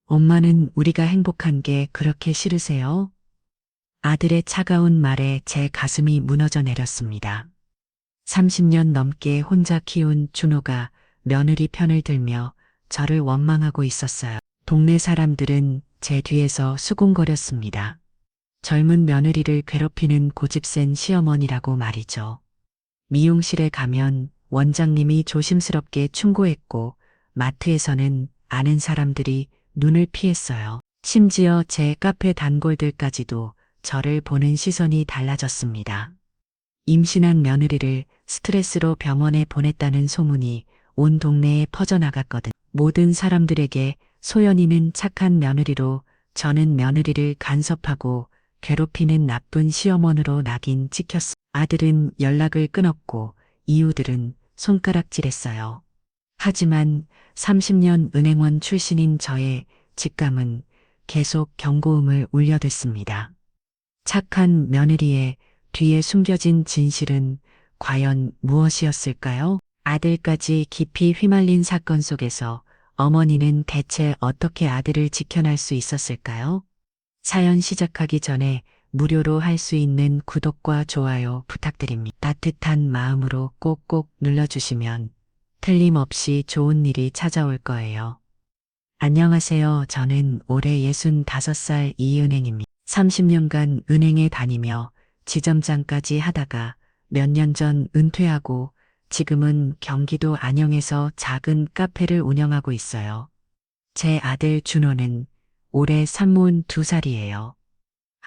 엄마는 우리가 행복한 게 그렇게 싫으세요? 아들의 차가운 말에 제 가슴이 무너져 내렸습니다. 30년 넘게 혼자 키운 준호가 며느리 편을 들며 저를 원망하고 있었어요. 동네 사람들은 제 뒤에서 수군거렸습니다. 젊은 며느리를 괴롭히는 고집센 시어머니라고 말이죠. 미용실에 가면 원장님이 조심스럽게 충고했고 마트에서는 아는 사람들이 눈을 피했어요. 심지어 제 카페 단골들까지도 저를 보는 시선이 달라졌습니다. 임신한 며느리를 스트레스로 병원에 보냈다는 소문이 온 동네에 퍼져나갔거든. 모든 사람들에게 소연이는 착한 며느리로, 저는 며느리를 간섭하고 괴롭히는 나쁜 시어머니로 낙인 찍혔어. 아들은 연락을 끊었고 이유들은 손가락질했어요. 하지만 30년 은행원 출신인 저의 직감은 계속 경고음을 울려댔습니다. 착한 며느리의 뒤에 숨겨진 진실은 과연 무엇이었을까요? 아들까지 깊이 휘말린 사건 속에서 어머니는 대체 어떻게 아들을 지켜낼 수 있었을까요? 사연 시작하기 전에 무료로 할 수 있는 구독과 좋아요 부탁드립니다. 따뜻한 마음으로 꼭꼭 눌러주시면 틀림없이 좋은 일이 찾아올 거예요. 안녕하세요. 저는 올해 65살 이은행입니다. 30년간 은행에 다니며 지점장까지 하다가 몇 년 전 은퇴하고 지금은 경기도 안영에서 작은 카페를 운영하고 있어요. 제 아들 준호는 올해 32살이에요.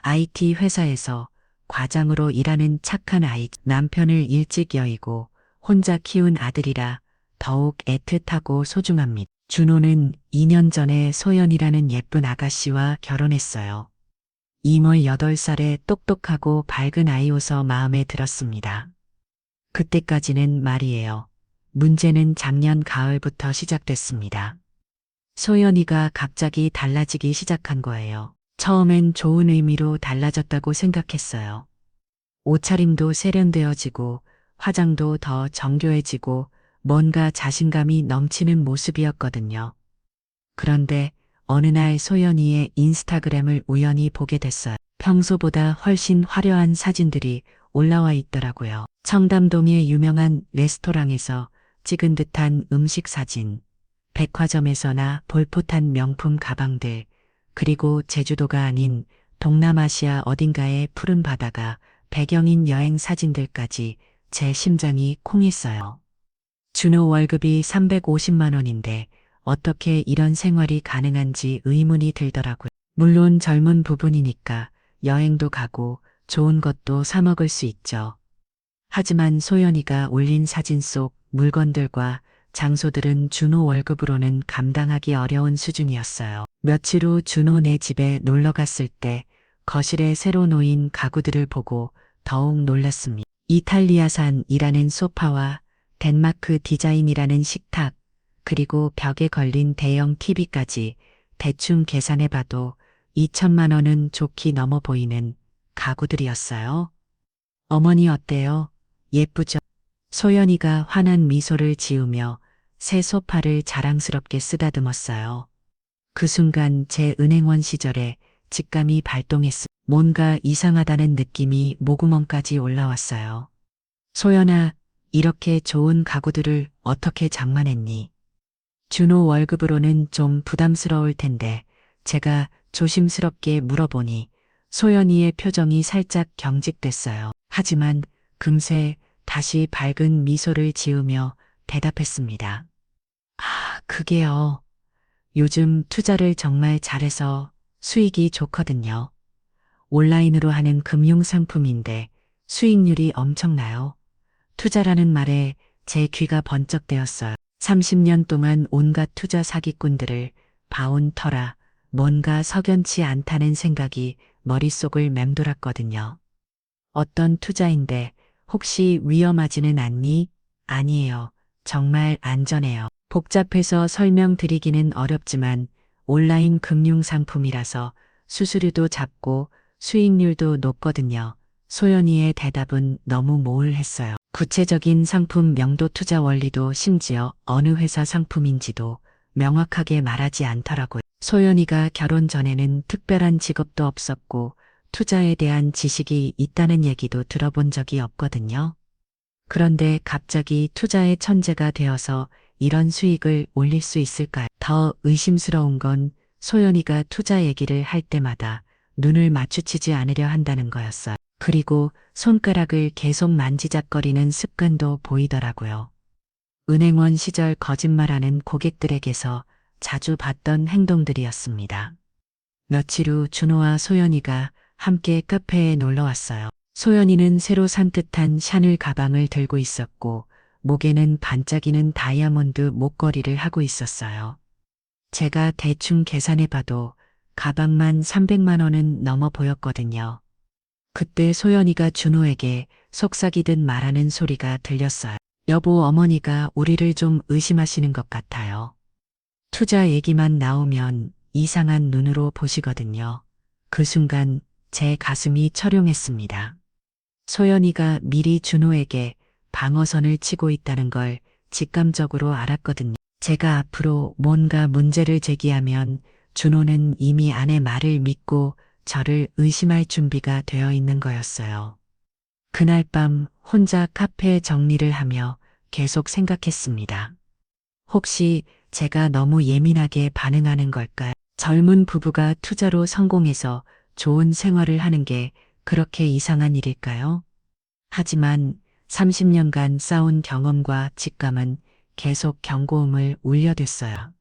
IT 회사에서 과장으로 일하는 착한 아이, 남편을 일찍 여의고 혼자 키운 아들이라 더욱 애틋하고 소중합니다. 준호는 2년 전에 소연이라는 예쁜 아가씨와 결혼했어요. 이모 8살에 똑똑하고 밝은 아이여서 마음에 들었습니다. 그때까지는 말이에요. 문제는 작년 가을부터 시작됐습니다. 소연이가 갑자기 달라지기 시작한 거예요. 처음엔 좋은 의미로 달라졌다고 생각했어요. 옷차림도 세련되어지고 화장도 더 정교해지고 뭔가 자신감이 넘치는 모습이었거든요. 그런데 어느 날 소연이의 인스타그램을 우연히 보게 됐어요. 평소보다 훨씬 화려한 사진들이 올라와 있더라고요. 청담동의 유명한 레스토랑에서 찍은 듯한 음식 사진, 백화점에서나 볼 듯한 명품 가방들, 그리고 제주도가 아닌 동남아시아 어딘가의 푸른 바다가 배경인 여행 사진들까지 제 심장이 콩했어요. 준호 월급이 350만 원인데 어떻게 이런 생활이 가능한지 의문이 들더라고요. 물론 젊은 부분이니까 여행도 가고 좋은 것도 사 먹을 수 있죠. 하지만 소연이가 올린 사진 속 물건들과 장소들은 준호 월급으로는 감당하기 어려운 수준이었어요. 며칠 후 준호네 집에 놀러 갔을 때 거실에 새로 놓인 가구들을 보고 더욱 놀랐습니다. 이탈리아산이라는 소파와 덴마크 디자인이라는 식탁, 그리고 벽에 걸린 대형 TV까지 대충 계산해봐도 2천만 원은 좋게 넘어 보이는 가구들이었어요. 어머니 어때요? 예쁘죠? 소연이가 환한 미소를 지으며 새 소파를 자랑스럽게 쓰다듬었어요. 그 순간 제 은행원 시절에 직감이 발동했습니다. 뭔가 이상하다는 느낌이 목구멍까지 올라왔어요. 소연아, 이렇게 좋은 가구들을 어떻게 장만했니? 준호 월급으로는 좀 부담스러울 텐데 제가 조심스럽게 물어보니 소연이의 표정이 살짝 경직됐어요. 하지만 금세 다시 밝은 미소를 지으며 대답했습니다. 아, 그게요. 요즘 투자를 정말 잘해서 수익이 좋거든요. 온라인으로 하는 금융상품인데 수익률이 엄청나요. 투자라는 말에 제 귀가 번쩍대었어요. 30년 동안 온갖 투자 사기꾼들을 봐온 터라 뭔가 석연치 않다는 생각이 머릿속을 맴돌았거든요. 어떤 투자인데 혹시 위험하지는 않니? 아니에요. 정말 안전해요. 복잡해서 설명드리기는 어렵지만 온라인 금융상품이라서 수수료도 작고 수익률도 높거든요. 소연이의 대답은 너무 모호했어요. 구체적인 상품 명도 투자 원리도 심지어 어느 회사 상품인지도 명확하게 말하지 않더라고요. 소연이가 결혼 전에는 특별한 직업도 없었고 투자에 대한 지식이 있다는 얘기도 들어본 적이 없거든요. 그런데 갑자기 투자의 천재가 되어서 이런 수익을 올릴 수 있을까요? 더 의심스러운 건 소연이가 투자 얘기를 할 때마다 눈을 마주치지 않으려 한다는 거였어요. 그리고 손가락을 계속 만지작거리는 습관도 보이더라고요. 은행원 시절 거짓말하는 고객들에게서 자주 봤던 행동들이었습니다. 며칠 후 준호와 소연이가 함께 카페에 놀러 왔어요. 소연이는 새로 산뜻한 샤넬 가방을 들고 있었고 목에는 반짝이는 다이아몬드 목걸이를 하고 있었어요. 제가 대충 계산해봐도 가방만 300만 원은 넘어 보였거든요. 그때 소연이가 준호에게 속삭이듯 말하는 소리가 들렸어요. 여보, 어머니가 우리를 좀 의심하시는 것 같아요. 투자 얘기만 나오면 이상한 눈으로 보시거든요. 그 순간 제 가슴이 철용했습니다. 소연이가 미리 준호에게 방어선을 치고 있다는 걸 직감적으로 알았거든요. 제가 앞으로 뭔가 문제를 제기하면 준호는 이미 아내 말을 믿고 저를 의심할 준비가 되어 있는 거였어요. 그날 밤 혼자 카페 정리를 하며 계속 생각했습니다. 혹시 제가 너무 예민하게 반응하는 걸까요? 젊은 부부가 투자로 성공해서 좋은 생활을 하는 게 그렇게 이상한 일일까요? 하지만 30년간 쌓은 경험과 직감은 계속 경고음을 울려댔어요.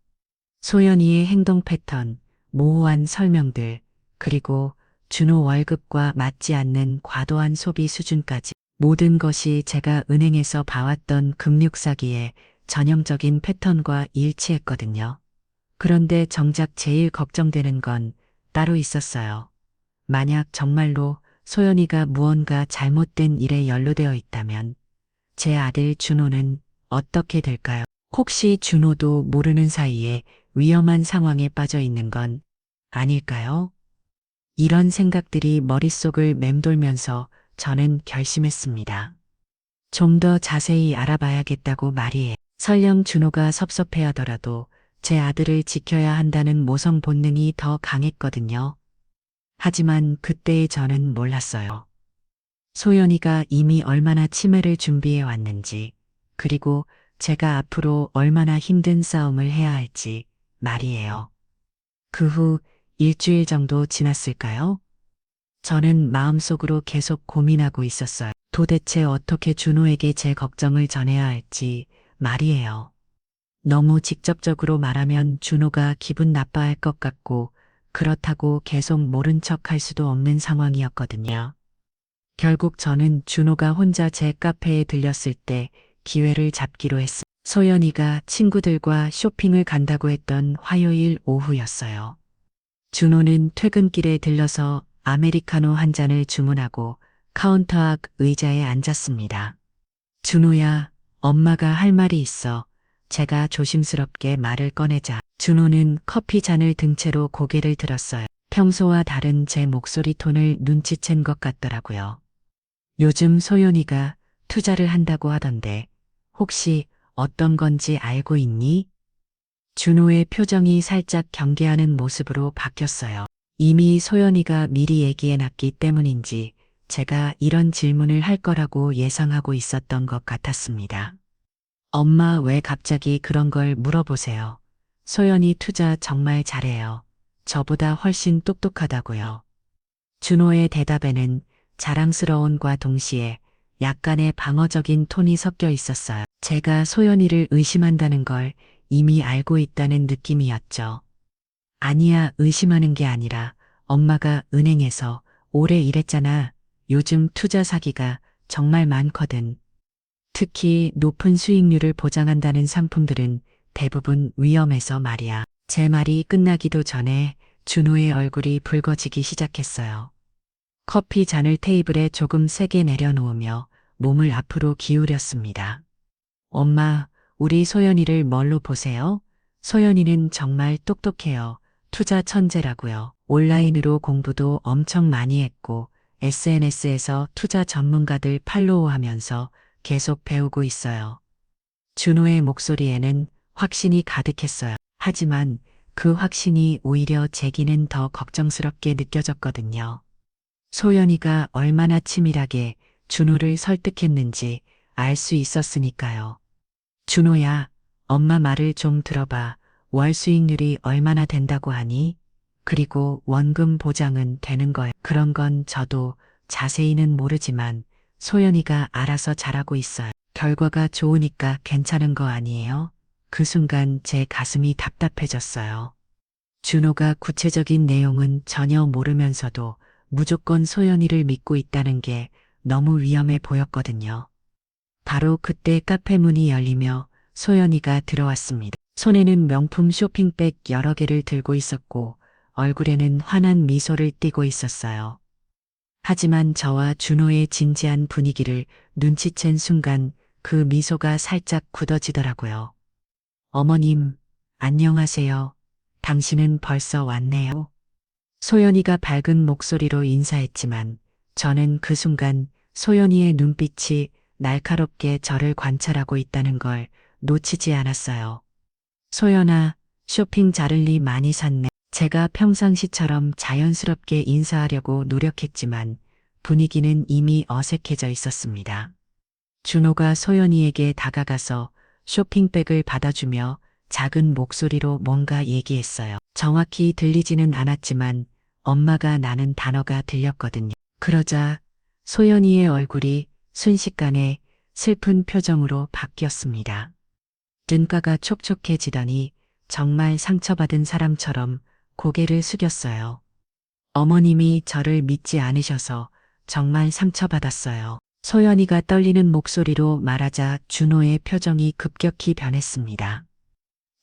소연이의 행동 패턴, 모호한 설명들, 그리고 준호 월급과 맞지 않는 과도한 소비 수준까지 모든 것이 제가 은행에서 봐왔던 금융 사기의 전형적인 패턴과 일치했거든요. 그런데 정작 제일 걱정되는 건 따로 있었어요. 만약 정말로 소연이가 무언가 잘못된 일에 연루되어 있다면 제 아들 준호는 어떻게 될까요? 혹시 준호도 모르는 사이에 위험한 상황에 빠져 있는 건 아닐까요? 이런 생각들이 머릿속을 맴돌면서 저는 결심했습니다. 좀 더 자세히 알아봐야겠다고 말이에요. 설령 준호가 섭섭해하더라도 제 아들을 지켜야 한다는 모성 본능이 더 강했거든요. 하지만 그때의 저는 몰랐어요. 소연이가 이미 얼마나 치매를 준비해 왔는지, 그리고 제가 앞으로 얼마나 힘든 싸움을 해야 할지 말이에요. 그 후 일주일 정도 지났을까요? 저는 마음속으로 계속 고민하고 있었어요. 도대체 어떻게 준호에게 제 걱정을 전해야 할지 말이에요. 너무 직접적으로 말하면 준호가 기분 나빠할 것 같고 그렇다고 계속 모른 척 할 수도 없는 상황이었거든요. 결국 저는 준호가 혼자 제 카페에 들렸을 때 기회를 잡기로 했습니다. 소연이가 친구들과 쇼핑을 간다고 했던 화요일 오후였어요. 준호는 퇴근길에 들러서 아메리카노 한 잔을 주문하고 카운터 앞 의자에 앉았습니다. 준호야, 엄마가 할 말이 있어. 제가 조심스럽게 말을 꺼내자 준호는 커피 잔을 든 채로 고개를 들었어요. 평소와 다른 제 목소리 톤을 눈치챈 것 같더라고요. 요즘 소연이가 투자를 한다고 하던데 혹시 어떤 건지 알고 있니? 준호의 표정이 살짝 경계하는 모습으로 바뀌었어요. 이미 소연이가 미리 얘기해놨기 때문인지 제가 이런 질문을 할 거라고 예상하고 있었던 것 같았습니다. 엄마, 왜 갑자기 그런 걸 물어보세요? 소연이 투자 정말 잘해요. 저보다 훨씬 똑똑하다고요. 준호의 대답에는 자랑스러움과 동시에 약간의 방어적인 톤이 섞여 있었어요. 제가 소연이를 의심한다는 걸 이미 알고 있다는 느낌이었죠. 아니야, 의심하는 게 아니라 엄마가 은행에서 오래 일했잖아. 요즘 투자 사기가 정말 많거든. 특히 높은 수익률을 보장한다는 상품들은 대부분 위험해서 말이야. 제 말이 끝나기도 전에 준호의 얼굴이 붉어지기 시작했어요. 커피 잔을 테이블에 조금 세게 내려놓으며 몸을 앞으로 기울였습니다. 엄마, 우리 소연이를 뭘로 보세요? 소연이는 정말 똑똑해요. 투자 천재라고요. 온라인으로 공부도 엄청 많이 했고 SNS에서 투자 전문가들 팔로우하면서 계속 배우고 있어요. 준호의 목소리에는 확신이 가득했어요. 하지만 그 확신이 오히려 제기는 더 걱정스럽게 느껴졌거든요. 소연이가 얼마나 치밀하게 준호를 설득했는지 알 수 있었으니까요. 준호야, 엄마 말을 좀 들어봐. 월 수익률이 얼마나 된다고 하니? 그리고 원금 보장은 되는 거야. 그런 건 저도 자세히는 모르지만 소연이가 알아서 잘하고 있어요. 결과가 좋으니까 괜찮은 거 아니에요? 그 순간 제 가슴이 답답해졌어요. 준호가 구체적인 내용은 전혀 모르면서도 무조건 소연이를 믿고 있다는 게 너무 위험해 보였거든요. 바로 그때 카페 문이 열리며 소연이가 들어왔습니다. 손에는 명품 쇼핑백 여러 개를 들고 있었고 얼굴에는 환한 미소를 띠고 있었어요. 하지만 저와 준호의 진지한 분위기를 눈치챈 순간 그 미소가 살짝 굳어지더라고요. 어머님, 안녕하세요. 당신은 벌써 왔네요. 소연이가 밝은 목소리로 인사했지만 저는 그 순간 소연이의 눈빛이 날카롭게 저를 관찰하고 있다는 걸 놓치지 않았어요. 소연아, 쇼핑 자를리 많이 샀네. 제가 평상시처럼 자연스럽게 인사하려고 노력했지만 분위기는 이미 어색해져 있었습니다. 준호가 소연이에게 다가가서 쇼핑백을 받아주며 작은 목소리로 뭔가 얘기했어요. 정확히 들리지는 않았지만 엄마가 나는 단어가 들렸거든요. 그러자 소연이의 얼굴이 순식간에 슬픈 표정으로 바뀌었습니다. 눈가가 촉촉해지더니 정말 상처받은 사람처럼 고개를 숙였어요. 어머님이 저를 믿지 않으셔서 정말 상처받았어요. 소연이가 떨리는 목소리로 말하자 준호의 표정이 급격히 변했습니다.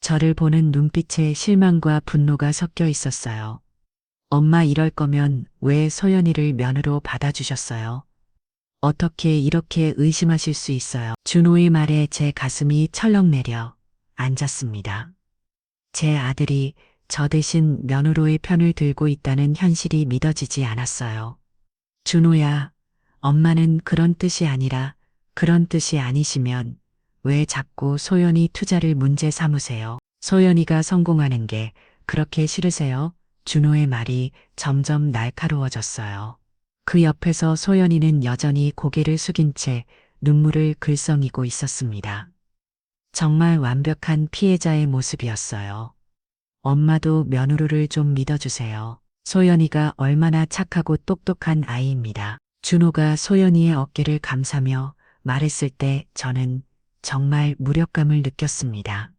저를 보는 눈빛에 실망과 분노가 섞여 있었어요. 엄마 이럴 거면 왜 소연이를 며느로 받아주셨어요? 어떻게 이렇게 의심하실 수 있어요? 준호의 말에 제 가슴이 철렁 내려 앉았습니다. 제 아들이 저 대신 며느로의 편을 들고 있다는 현실이 믿어지지 않았어요. 준호야, 엄마는 그런 뜻이 아니라 그런 뜻이 아니시면 왜 자꾸 소연이 투자를 문제 삼으세요? 소연이가 성공하는 게 그렇게 싫으세요? 준호의 말이 점점 날카로워졌어요. 그 옆에서 소연이는 여전히 고개를 숙인 채 눈물을 글썽이고 있었습니다. 정말 완벽한 피해자의 모습이었어요. 엄마도 며느리를 좀 믿어주세요. 소연이가 얼마나 착하고 똑똑한 아이입니다. 준호가 소연이의 어깨를 감싸며 말했을 때 저는 정말 무력감을 느꼈습니다.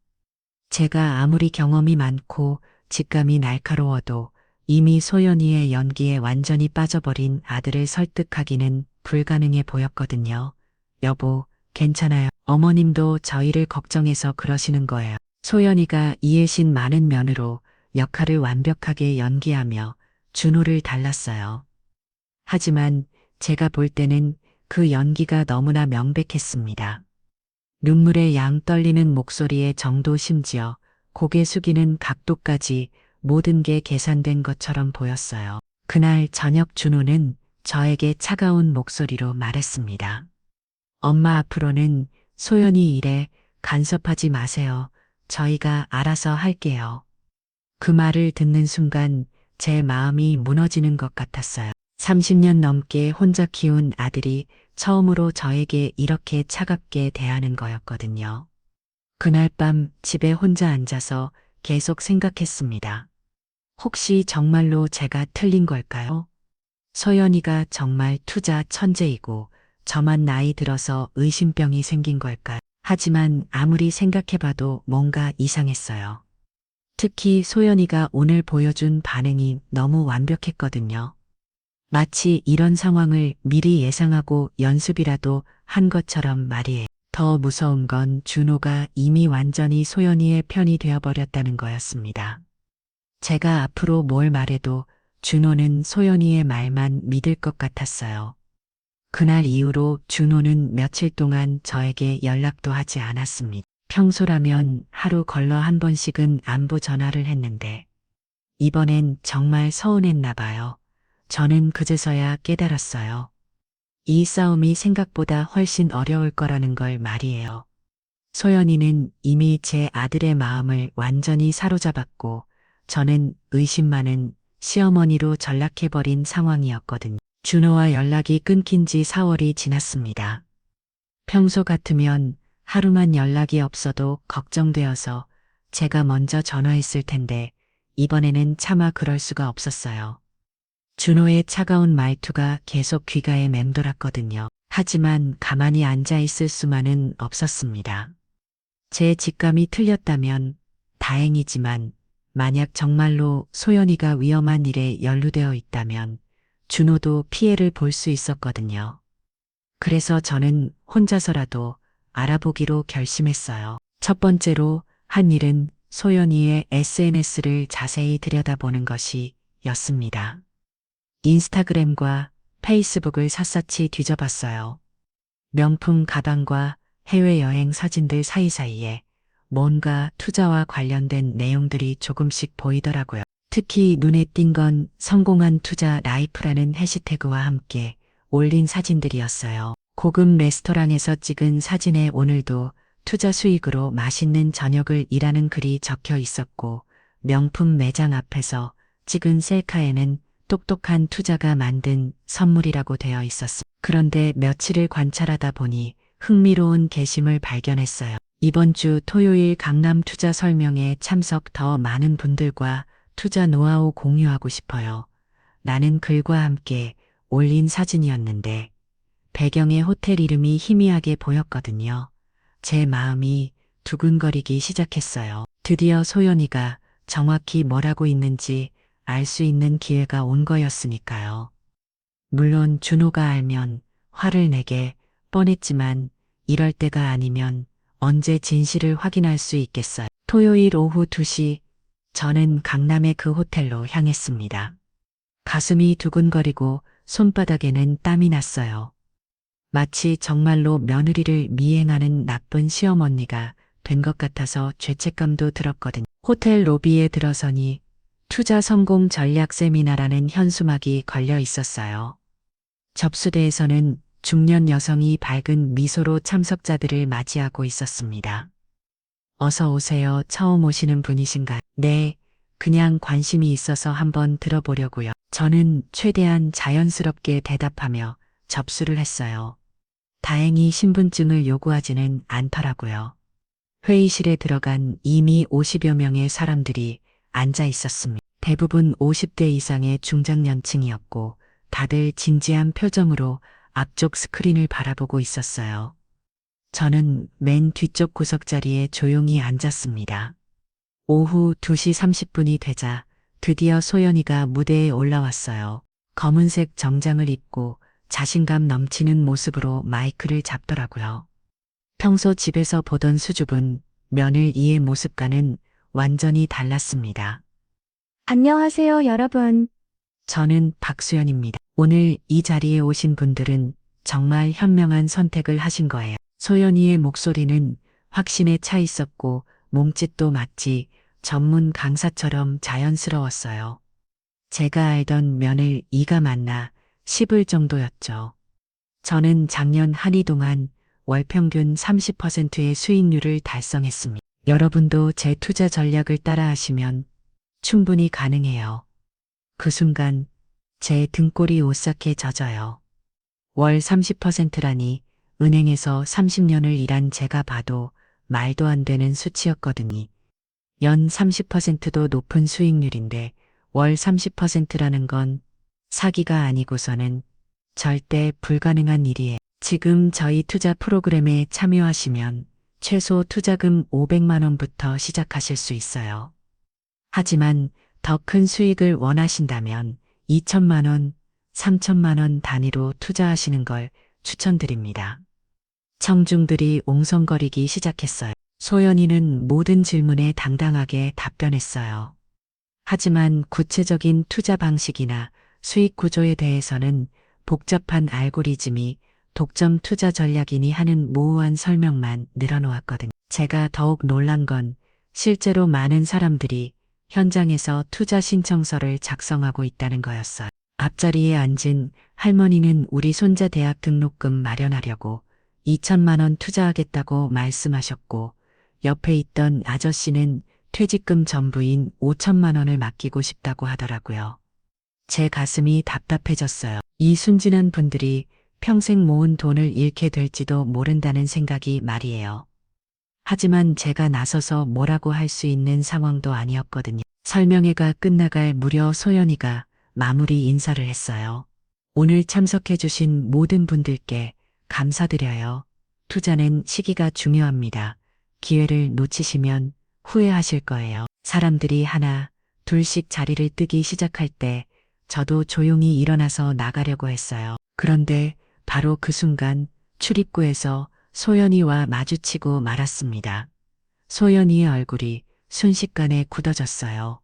제가 아무리 경험이 많고 직감이 날카로워도 이미 소연이의 연기에 완전히 빠져버린 아들을 설득하기는 불가능해 보였거든요. 여보, 괜찮아요. 어머님도 저희를 걱정해서 그러시는 거예요. 소연이가 이해심 많은 면으로 역할을 완벽하게 연기하며 준호를 달랐어요. 하지만 제가 볼 때는 그 연기가 너무나 명백했습니다. 눈물의 양 떨리는 목소리의 정도 심지어 고개 숙이는 각도까지 모든 게 계산된 것처럼 보였어요. 그날 저녁 준호는 저에게 차가운 목소리로 말했습니다. 엄마 앞으로는 소연이 일에 간섭하지 마세요. 저희가 알아서 할게요. 그 말을 듣는 순간 제 마음이 무너지는 것 같았어요. 30년 넘게 혼자 키운 아들이 처음으로 저에게 이렇게 차갑게 대하는 거였거든요. 그날 밤 집에 혼자 앉아서 계속 생각했습니다. 혹시 정말로 제가 틀린 걸까요? 소연이가 정말 투자 천재이고 저만 나이 들어서 의심병이 생긴 걸까요? 하지만 아무리 생각해봐도 뭔가 이상했어요. 특히 소연이가 오늘 보여준 반응이 너무 완벽했거든요. 마치 이런 상황을 미리 예상하고 연습이라도 한 것처럼 말이에요. 더 무서운 건 준호가 이미 완전히 소연이의 편이 되어버렸다는 거였습니다. 제가 앞으로 뭘 말해도 준호는 소연이의 말만 믿을 것 같았어요. 그날 이후로 준호는 며칠 동안 저에게 연락도 하지 않았습니다. 평소라면 하루 걸러 한 번씩은 안부 전화를 했는데 이번엔 정말 서운했나 봐요. 저는 그제서야 깨달았어요. 이 싸움이 생각보다 훨씬 어려울 거라는 걸 말이에요. 소연이는 이미 제 아들의 마음을 완전히 사로잡았고 저는 의심 많은 시어머니로 전락해버린 상황이었거든요. 준호와 연락이 끊긴 지 4월이 지났습니다. 평소 같으면 하루만 연락이 없어도 걱정되어서 제가 먼저 전화했을 텐데 이번에는 차마 그럴 수가 없었어요. 준호의 차가운 말투가 계속 귀가에 맴돌았거든요. 하지만 가만히 앉아 있을 수만은 없었습니다. 제 직감이 틀렸다면 다행이지만 만약 정말로 소연이가 위험한 일에 연루되어 있다면 준호도 피해를 볼 수 있었거든요. 그래서 저는 혼자서라도 알아보기로 결심했어요. 첫 번째로 한 일은 소연이의 SNS를 자세히 들여다보는 것이었습니다. 인스타그램과 페이스북을 샅샅이 뒤져봤어요. 명품 가방과 해외여행 사진들 사이사이에 뭔가 투자와 관련된 내용들이 조금씩 보이더라고요. 특히 눈에 띈 건 성공한 투자 라이프라는 해시태그와 함께 올린 사진들이었어요. 고급 레스토랑에서 찍은 사진에 오늘도 투자 수익으로 맛있는 저녁을 이라는 글이 적혀 있었고 명품 매장 앞에서 찍은 셀카에는 똑똑한 투자가 만든 선물이라고 되어 있었습니다. 그런데 며칠을 관찰하다 보니 흥미로운 게시물 발견했어요. 이번 주 토요일 강남 투자 설명회 참석 더 많은 분들과 투자 노하우 공유하고 싶어요. 라는 글과 함께 올린 사진이었는데 배경에 호텔 이름이 희미하게 보였거든요. 제 마음이 두근거리기 시작했어요. 드디어 소연이가 정확히 뭐라고 있는지 알 수 있는 기회가 온 거였으니까요. 물론 준호가 알면 화를 내게 뻔했지만 이럴 때가 아니면 언제 진실을 확인할 수 있겠어요. 토요일 오후 2시 저는 강남의 그 호텔로 향했습니다. 가슴이 두근거리고 손바닥에는 땀이 났어요. 마치 정말로 며느리를 미행하는 나쁜 시어머니가 된 것 같아서 죄책감도 들었거든요. 호텔 로비에 들어서니 투자 성공 전략 세미나라는 현수막이 걸려 있었어요. 접수대에서는 중년 여성이 밝은 미소로 참석자들을 맞이하고 있었습니다. 어서 오세요. 처음 오시는 분이신가요? 네, 그냥 관심이 있어서 한번 들어보려고요. 저는 최대한 자연스럽게 대답하며 접수를 했어요. 다행히 신분증을 요구하지는 않더라고요. 회의실에 들어간 이미 50여 명의 사람들이 앉아 있었습니다. 대부분 50대 이상의 중장년층이었고 다들 진지한 표정으로 앞쪽 스크린을 바라보고 있었어요. 저는 맨 뒤쪽 구석 자리에 조용히 앉았습니다. 오후 2시 30분이 되자 드디어 소연이가 무대에 올라왔어요. 검은색 정장을 입고 자신감 넘치는 모습으로 마이크를 잡더라고요. 평소 집에서 보던 수줍은 며느리의 모습과는 완전히 달랐습니다. 안녕하세요, 여러분. 저는 박수연입니다. 오늘 이 자리에 오신 분들은 정말 현명한 선택을 하신 거예요. 소연이의 목소리는 확신에 차 있었고 몸짓도 마치 전문 강사처럼 자연스러웠어요. 제가 알던 며느리가 맞나 싶을 정도였죠. 저는 작년 한 해 동안 월 평균 30%의 수익률을 달성했습니다. 여러분도 제 투자 전략을 따라하시면 충분히 가능해요. 그 순간 제 등골이 오싹해 젖어요. 월 30%라니 은행에서 30년을 일한 제가 봐도 말도 안 되는 수치였거든요. 연 30%도 높은 수익률인데 월 30%라는 건 사기가 아니고서는 절대 불가능한 일이에요. 지금 저희 투자 프로그램에 참여하시면 최소 투자금 500만 원부터 시작하실 수 있어요. 하지만 더 큰 수익을 원하신다면 2천만 원, 3천만 원 단위로 투자하시는 걸 추천드립니다. 청중들이 옹성거리기 시작했어요. 소연이는 모든 질문에 당당하게 답변했어요. 하지만 구체적인 투자 방식이나 수익 구조에 대해서는 복잡한 알고리즘이 독점 투자 전략이니 하는 모호한 설명만 늘어놓았거든요. 제가 더욱 놀란 건 실제로 많은 사람들이 현장에서 투자 신청서를 작성하고 있다는 거였어요. 앞자리에 앉은 할머니는 우리 손자 대학 등록금 마련하려고 2천만 원 투자하겠다고 말씀하셨고 옆에 있던 아저씨는 퇴직금 전부인 5천만 원을 맡기고 싶다고 하더라고요. 제 가슴이 답답해졌어요. 이 순진한 분들이 평생 모은 돈을 잃게 될지도 모른다는 생각이 말이에요. 하지만 제가 나서서 뭐라고 할 수 있는 상황도 아니었거든요. 설명회가 끝나갈 무렵 소연이가 마무리 인사를 했어요. 오늘 참석해주신 모든 분들께 감사드려요. 투자는 시기가 중요합니다. 기회를 놓치시면 후회하실 거예요. 사람들이 하나, 둘씩 자리를 뜨기 시작할 때 저도 조용히 일어나서 나가려고 했어요. 그런데 바로 그 순간 출입구에서 소연이와 마주치고 말았습니다. 소연이의 얼굴이 순식간에 굳어졌어요.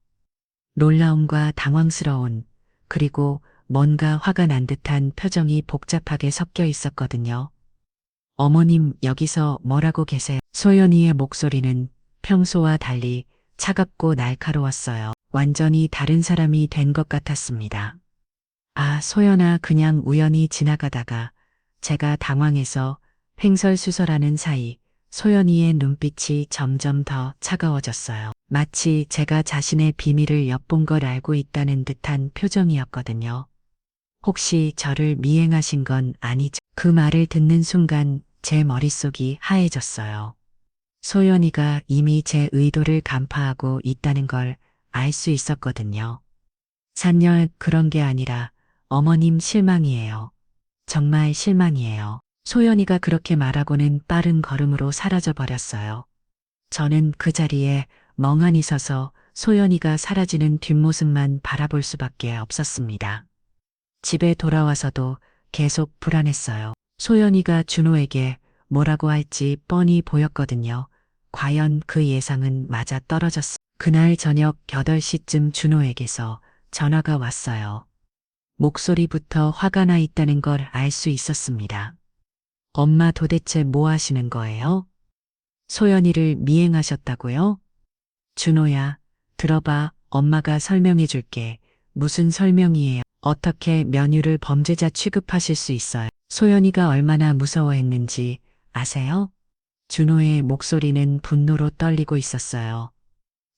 놀라움과 당황스러운, 그리고 뭔가 화가 난 듯한 표정이 복잡하게 섞여 있었거든요. 어머님, 여기서 뭐라고 계세요? 소연이의 목소리는 평소와 달리 차갑고 날카로웠어요. 완전히 다른 사람이 된 것 같았습니다. 아, 소연아, 그냥 우연히 지나가다가 제가 당황해서 횡설수설하는 사이 소연이의 눈빛이 점점 더 차가워졌어요. 마치 제가 자신의 비밀을 엿본 걸 알고 있다는 듯한 표정이었거든요. 혹시 저를 미행하신 건 아니죠? 그 말을 듣는 순간 제 머릿속이 하얘졌어요. 소연이가 이미 제 의도를 간파하고 있다는 걸 알 수 있었거든요. 산열, 그런 게 아니라 어머님 실망이에요. 정말 실망이에요. 소연이가 그렇게 말하고는 빠른 걸음으로 사라져 버렸어요. 저는 그 자리에 멍하니 서서 소연이가 사라지는 뒷모습만 바라볼 수밖에 없었습니다. 집에 돌아와서도 계속 불안했어요. 소연이가 준호에게 뭐라고 할지 뻔히 보였거든요. 과연 그 예상은 맞아 떨어졌어요. 그날 저녁 8시쯤 준호에게서 전화가 왔어요. 목소리부터 화가 나 있다는 걸 알 수 있었습니다. 엄마, 도대체 뭐 하시는 거예요? 소연이를 미행하셨다고요? 준호야, 들어봐. 엄마가 설명해 줄게. 무슨 설명이에요? 어떻게 면유를 범죄자 취급하실 수 있어요? 소연이가 얼마나 무서워했는지 아세요? 준호의 목소리는 분노로 떨리고 있었어요.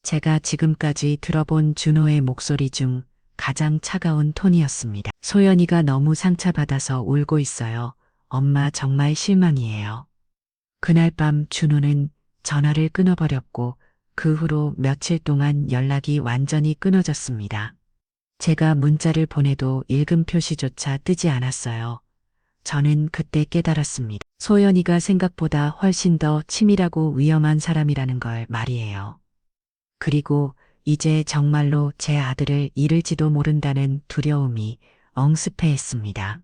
제가 지금까지 들어본 준호의 목소리 중 가장 차가운 톤이었습니다. 소연이가 너무 상처받아서 울고 있어요. 엄마, 정말 실망이에요. 그날 밤 준호는 전화를 끊어버렸고 그 후로 며칠 동안 연락이 완전히 끊어졌습니다. 제가 문자를 보내도 읽음 표시조차 뜨지 않았어요. 저는 그때 깨달았습니다. 소연이가 생각보다 훨씬 더 치밀하고 위험한 사람이라는 걸 말이에요. 그리고 이제 정말로 제 아들을 잃을지도 모른다는 두려움이 엉습해했습니다.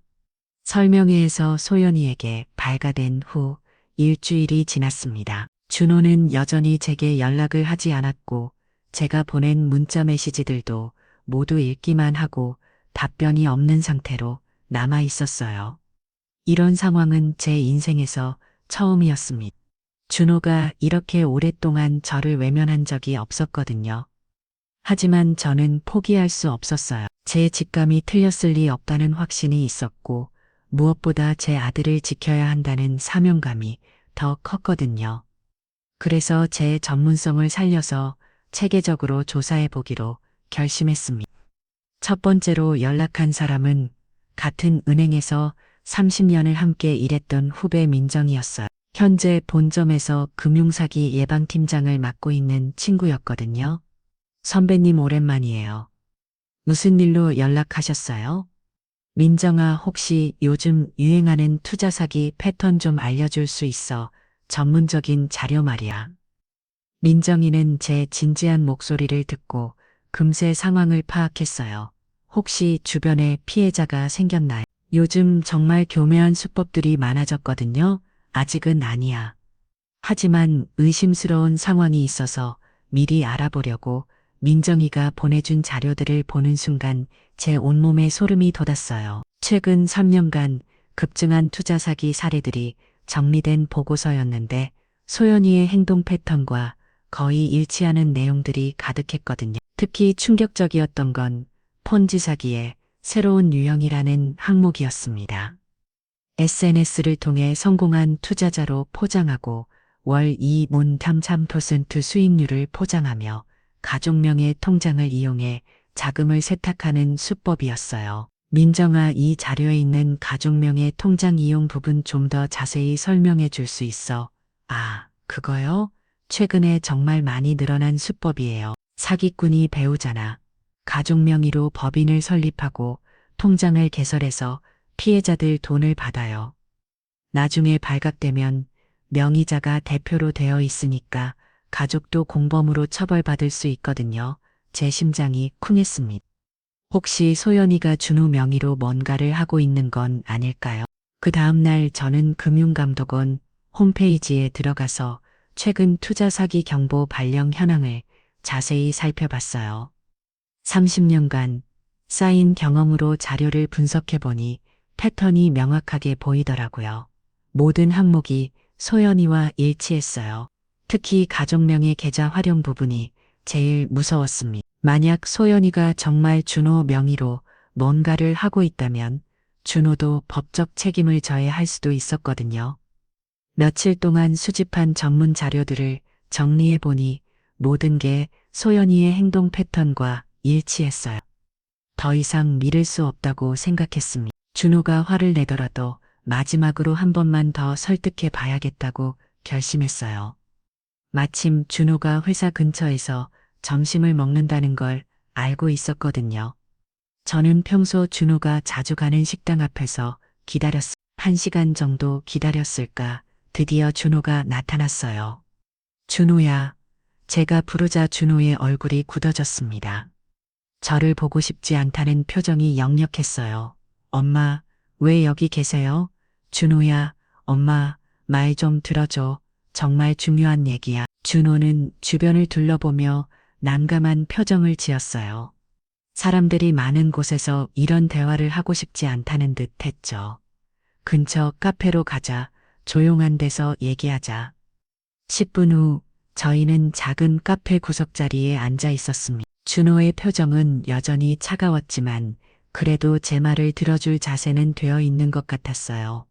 설명회에서 소연이에게 발가된 후 일주일이 지났습니다. 준호는 여전히 제게 연락을 하지 않았고 제가 보낸 문자 메시지들도 모두 읽기만 하고 답변이 없는 상태로 남아 있었어요. 이런 상황은 제 인생에서 처음이었습니다. 준호가 이렇게 오랫동안 저를 외면한 적이 없었거든요. 하지만 저는 포기할 수 없었어요. 제 직감이 틀렸을 리 없다는 확신이 있었고 무엇보다 제 아들을 지켜야 한다는 사명감이 더 컸거든요. 그래서 제 전문성을 살려서 체계적으로 조사해 보기로 결심했습니다. 첫 번째로 연락한 사람은 같은 은행에서 30년을 함께 일했던 후배 민정이었어요. 현재 본점에서 금융사기 예방팀장을 맡고 있는 친구였거든요. 선배님, 오랜만이에요. 무슨 일로 연락하셨어요? 민정아, 혹시 요즘 유행하는 투자 사기 패턴 좀 알려줄 수 있어? 전문적인 자료 말이야. 민정이는 제 진지한 목소리를 듣고 금세 상황을 파악했어요. 혹시 주변에 피해자가 생겼나요? 요즘 정말 교묘한 수법들이 많아졌거든요. 아직은 아니야. 하지만 의심스러운 상황이 있어서 미리 알아보려고 민정이가 보내준 자료들을 보는 순간 제 온몸에 소름이 돋았어요. 최근 3년간 급증한 투자 사기 사례들이 정리된 보고서였는데 소연이의 행동 패턴과 거의 일치하는 내용들이 가득했거든요. 특히 충격적이었던 건 폰지 사기의 새로운 유형이라는 항목이었습니다. SNS를 통해 성공한 투자자로 포장하고 월 2.33% 수익률을 포장하며 가족명의 통장을 이용해 자금을 세탁하는 수법이었어요. 민정아, 이 자료에 있는 가족명의 통장 이용 부분 좀 더 자세히 설명해 줄 수 있어? 아, 그거요? 최근에 정말 많이 늘어난 수법이에요. 사기꾼이 배우잖아. 가족 명의로 법인을 설립하고 통장을 개설해서 피해자들 돈을 받아요. 나중에 발각되면 명의자가 대표로 되어 있으니까 가족도 공범으로 처벌받을 수 있거든요. 제 심장이 쿵했습니다. 혹시 소연이가 준호 명의로 뭔가를 하고 있는 건 아닐까요? 그 다음날 저는 금융감독원 홈페이지에 들어가서 최근 투자 사기 경보 발령 현황을 자세히 살펴봤어요. 30년간 쌓인 경험으로 자료를 분석해보니 패턴이 명확하게 보이더라고요. 모든 항목이 소연이와 일치했어요. 특히 가족명의 계좌 활용 부분이 제일 무서웠습니다. 만약 소연이가 정말 준호 명의로 뭔가를 하고 있다면 준호도 법적 책임을 져야 할 수도 있었거든요. 며칠 동안 수집한 전문 자료들을 정리해보니 모든 게 소연이의 행동 패턴과 일치했어요. 더 이상 믿을 수 없다고 생각했습니다. 준호가 화를 내더라도 마지막으로 한 번만 더 설득해 봐야겠다고 결심했어요. 마침 준호가 회사 근처에서 점심을 먹는다는 걸 알고 있었거든요. 저는 평소 준호가 자주 가는 식당 앞에서 기다렸습니다. 1시간 정도 기다렸을까 드디어 준호가 나타났어요. 준호야. 제가 부르자 준호의 얼굴이 굳어졌습니다. 저를 보고 싶지 않다는 표정이 역력했어요. 엄마, 왜 여기 계세요? 준호야, 엄마, 말 좀 들어줘. 정말 중요한 얘기야. 준호는 주변을 둘러보며 난감한 표정을 지었어요. 사람들이 많은 곳에서 이런 대화를 하고 싶지 않다는 듯 했죠. 근처 카페로 가자. 조용한 데서 얘기하자. 10분 후 저희는 작은 카페 구석자리에 앉아 있었습니다. 준호의 표정은 여전히 차가웠지만 그래도 제 말을 들어줄 자세는 되어 있는 것 같았어요.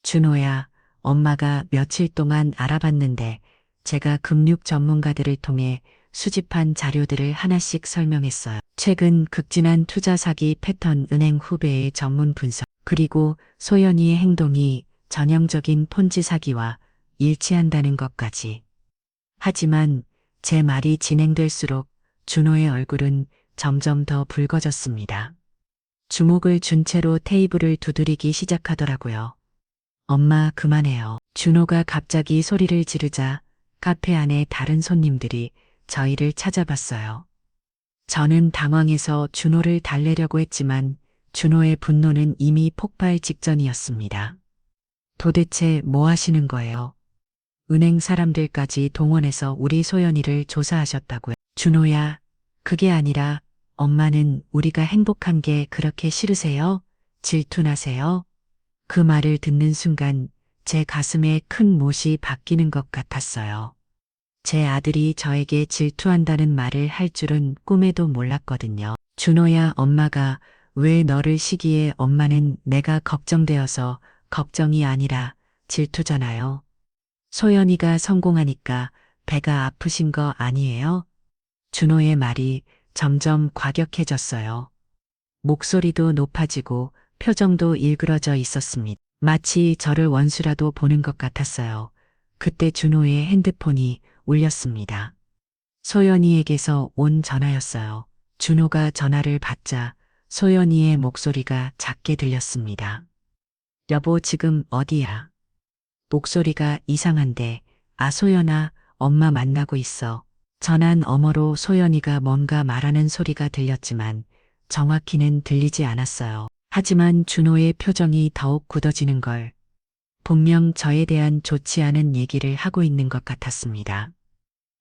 준호야, 엄마가 며칠 동안 알아봤는데 제가 금융 전문가들을 통해 수집한 자료들을 하나씩 설명했어요. 최근 극진한 투자 사기 패턴 은행 후배의 전문 분석, 그리고 소연이의 행동이 전형적인 폰지 사기와 일치한다는 것까지. 하지만 제 말이 진행될수록 준호의 얼굴은 점점 더 붉어졌습니다. 주목을 준 채로 테이블을 두드리기 시작하더라고요. 엄마, 그만해요. 준호가 갑자기 소리를 지르자 카페 안에 다른 손님들이 저희를 찾아봤어요. 저는 당황해서 준호를 달래려고 했지만 준호의 분노는 이미 폭발 직전이었습니다. 도대체 뭐 하시는 거예요? 은행 사람들까지 동원해서 우리 소연이를 조사하셨다고요. 준호야, 그게 아니라 엄마는 우리가 행복한 게 그렇게 싫으세요? 질투나세요? 그 말을 듣는 순간 제 가슴에 큰 못이 박히는 것 같았어요. 제 아들이 저에게 질투한다는 말을 할 줄은 꿈에도 몰랐거든요. 준호야, 엄마가 왜 너를 시기에 엄마는 내가 걱정되어서 걱정이 아니라 질투잖아요. 소연이가 성공하니까 배가 아프신 거 아니에요? 준호의 말이 점점 과격해졌어요. 목소리도 높아지고 표정도 일그러져 있었습니다. 마치 저를 원수라도 보는 것 같았어요. 그때 준호의 핸드폰이 울렸습니다. 소연이에게서 온 전화였어요. 준호가 전화를 받자 소연이의 목소리가 작게 들렸습니다. 여보, 지금 어디야? 목소리가 이상한데, 아, 소연아, 엄마 만나고 있어. 전화 너머로 소연이가 뭔가 말하는 소리가 들렸지만 정확히는 들리지 않았어요. 하지만 준호의 표정이 더욱 굳어지는 걸 분명 저에 대한 좋지 않은 얘기를 하고 있는 것 같았습니다.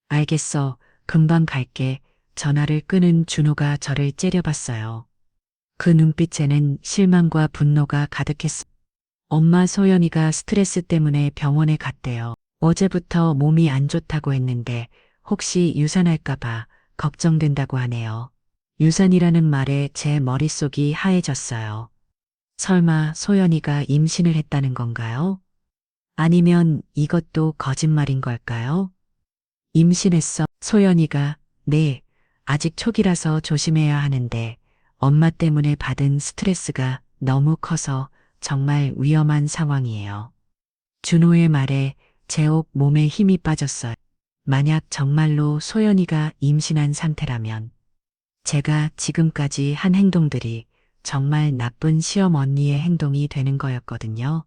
알겠어. 금방 갈게. 전화를 끊은 준호가 저를 째려봤어요. 그 눈빛에는 실망과 분노가 가득했습니다. 엄마, 소연이가 스트레스 때문에 병원에 갔대요. 어제부터 몸이 안 좋다고 했는데 혹시 유산할까봐 걱정된다고 하네요. 유산이라는 말에 제 머릿속이 하얘졌어요. 설마 소연이가 임신을 했다는 건가요? 아니면 이것도 거짓말인 걸까요? 임신했어. 소연이가, 네, 아직 초기라서 조심해야 하는데 엄마 때문에 받은 스트레스가 너무 커서 정말 위험한 상황이에요. 준호의 말에 제옥 몸에 힘이 빠졌어요. 만약 정말로 소연이가 임신한 상태라면 제가 지금까지 한 행동들이 정말 나쁜 시험 언니의 행동이 되는 거였거든요.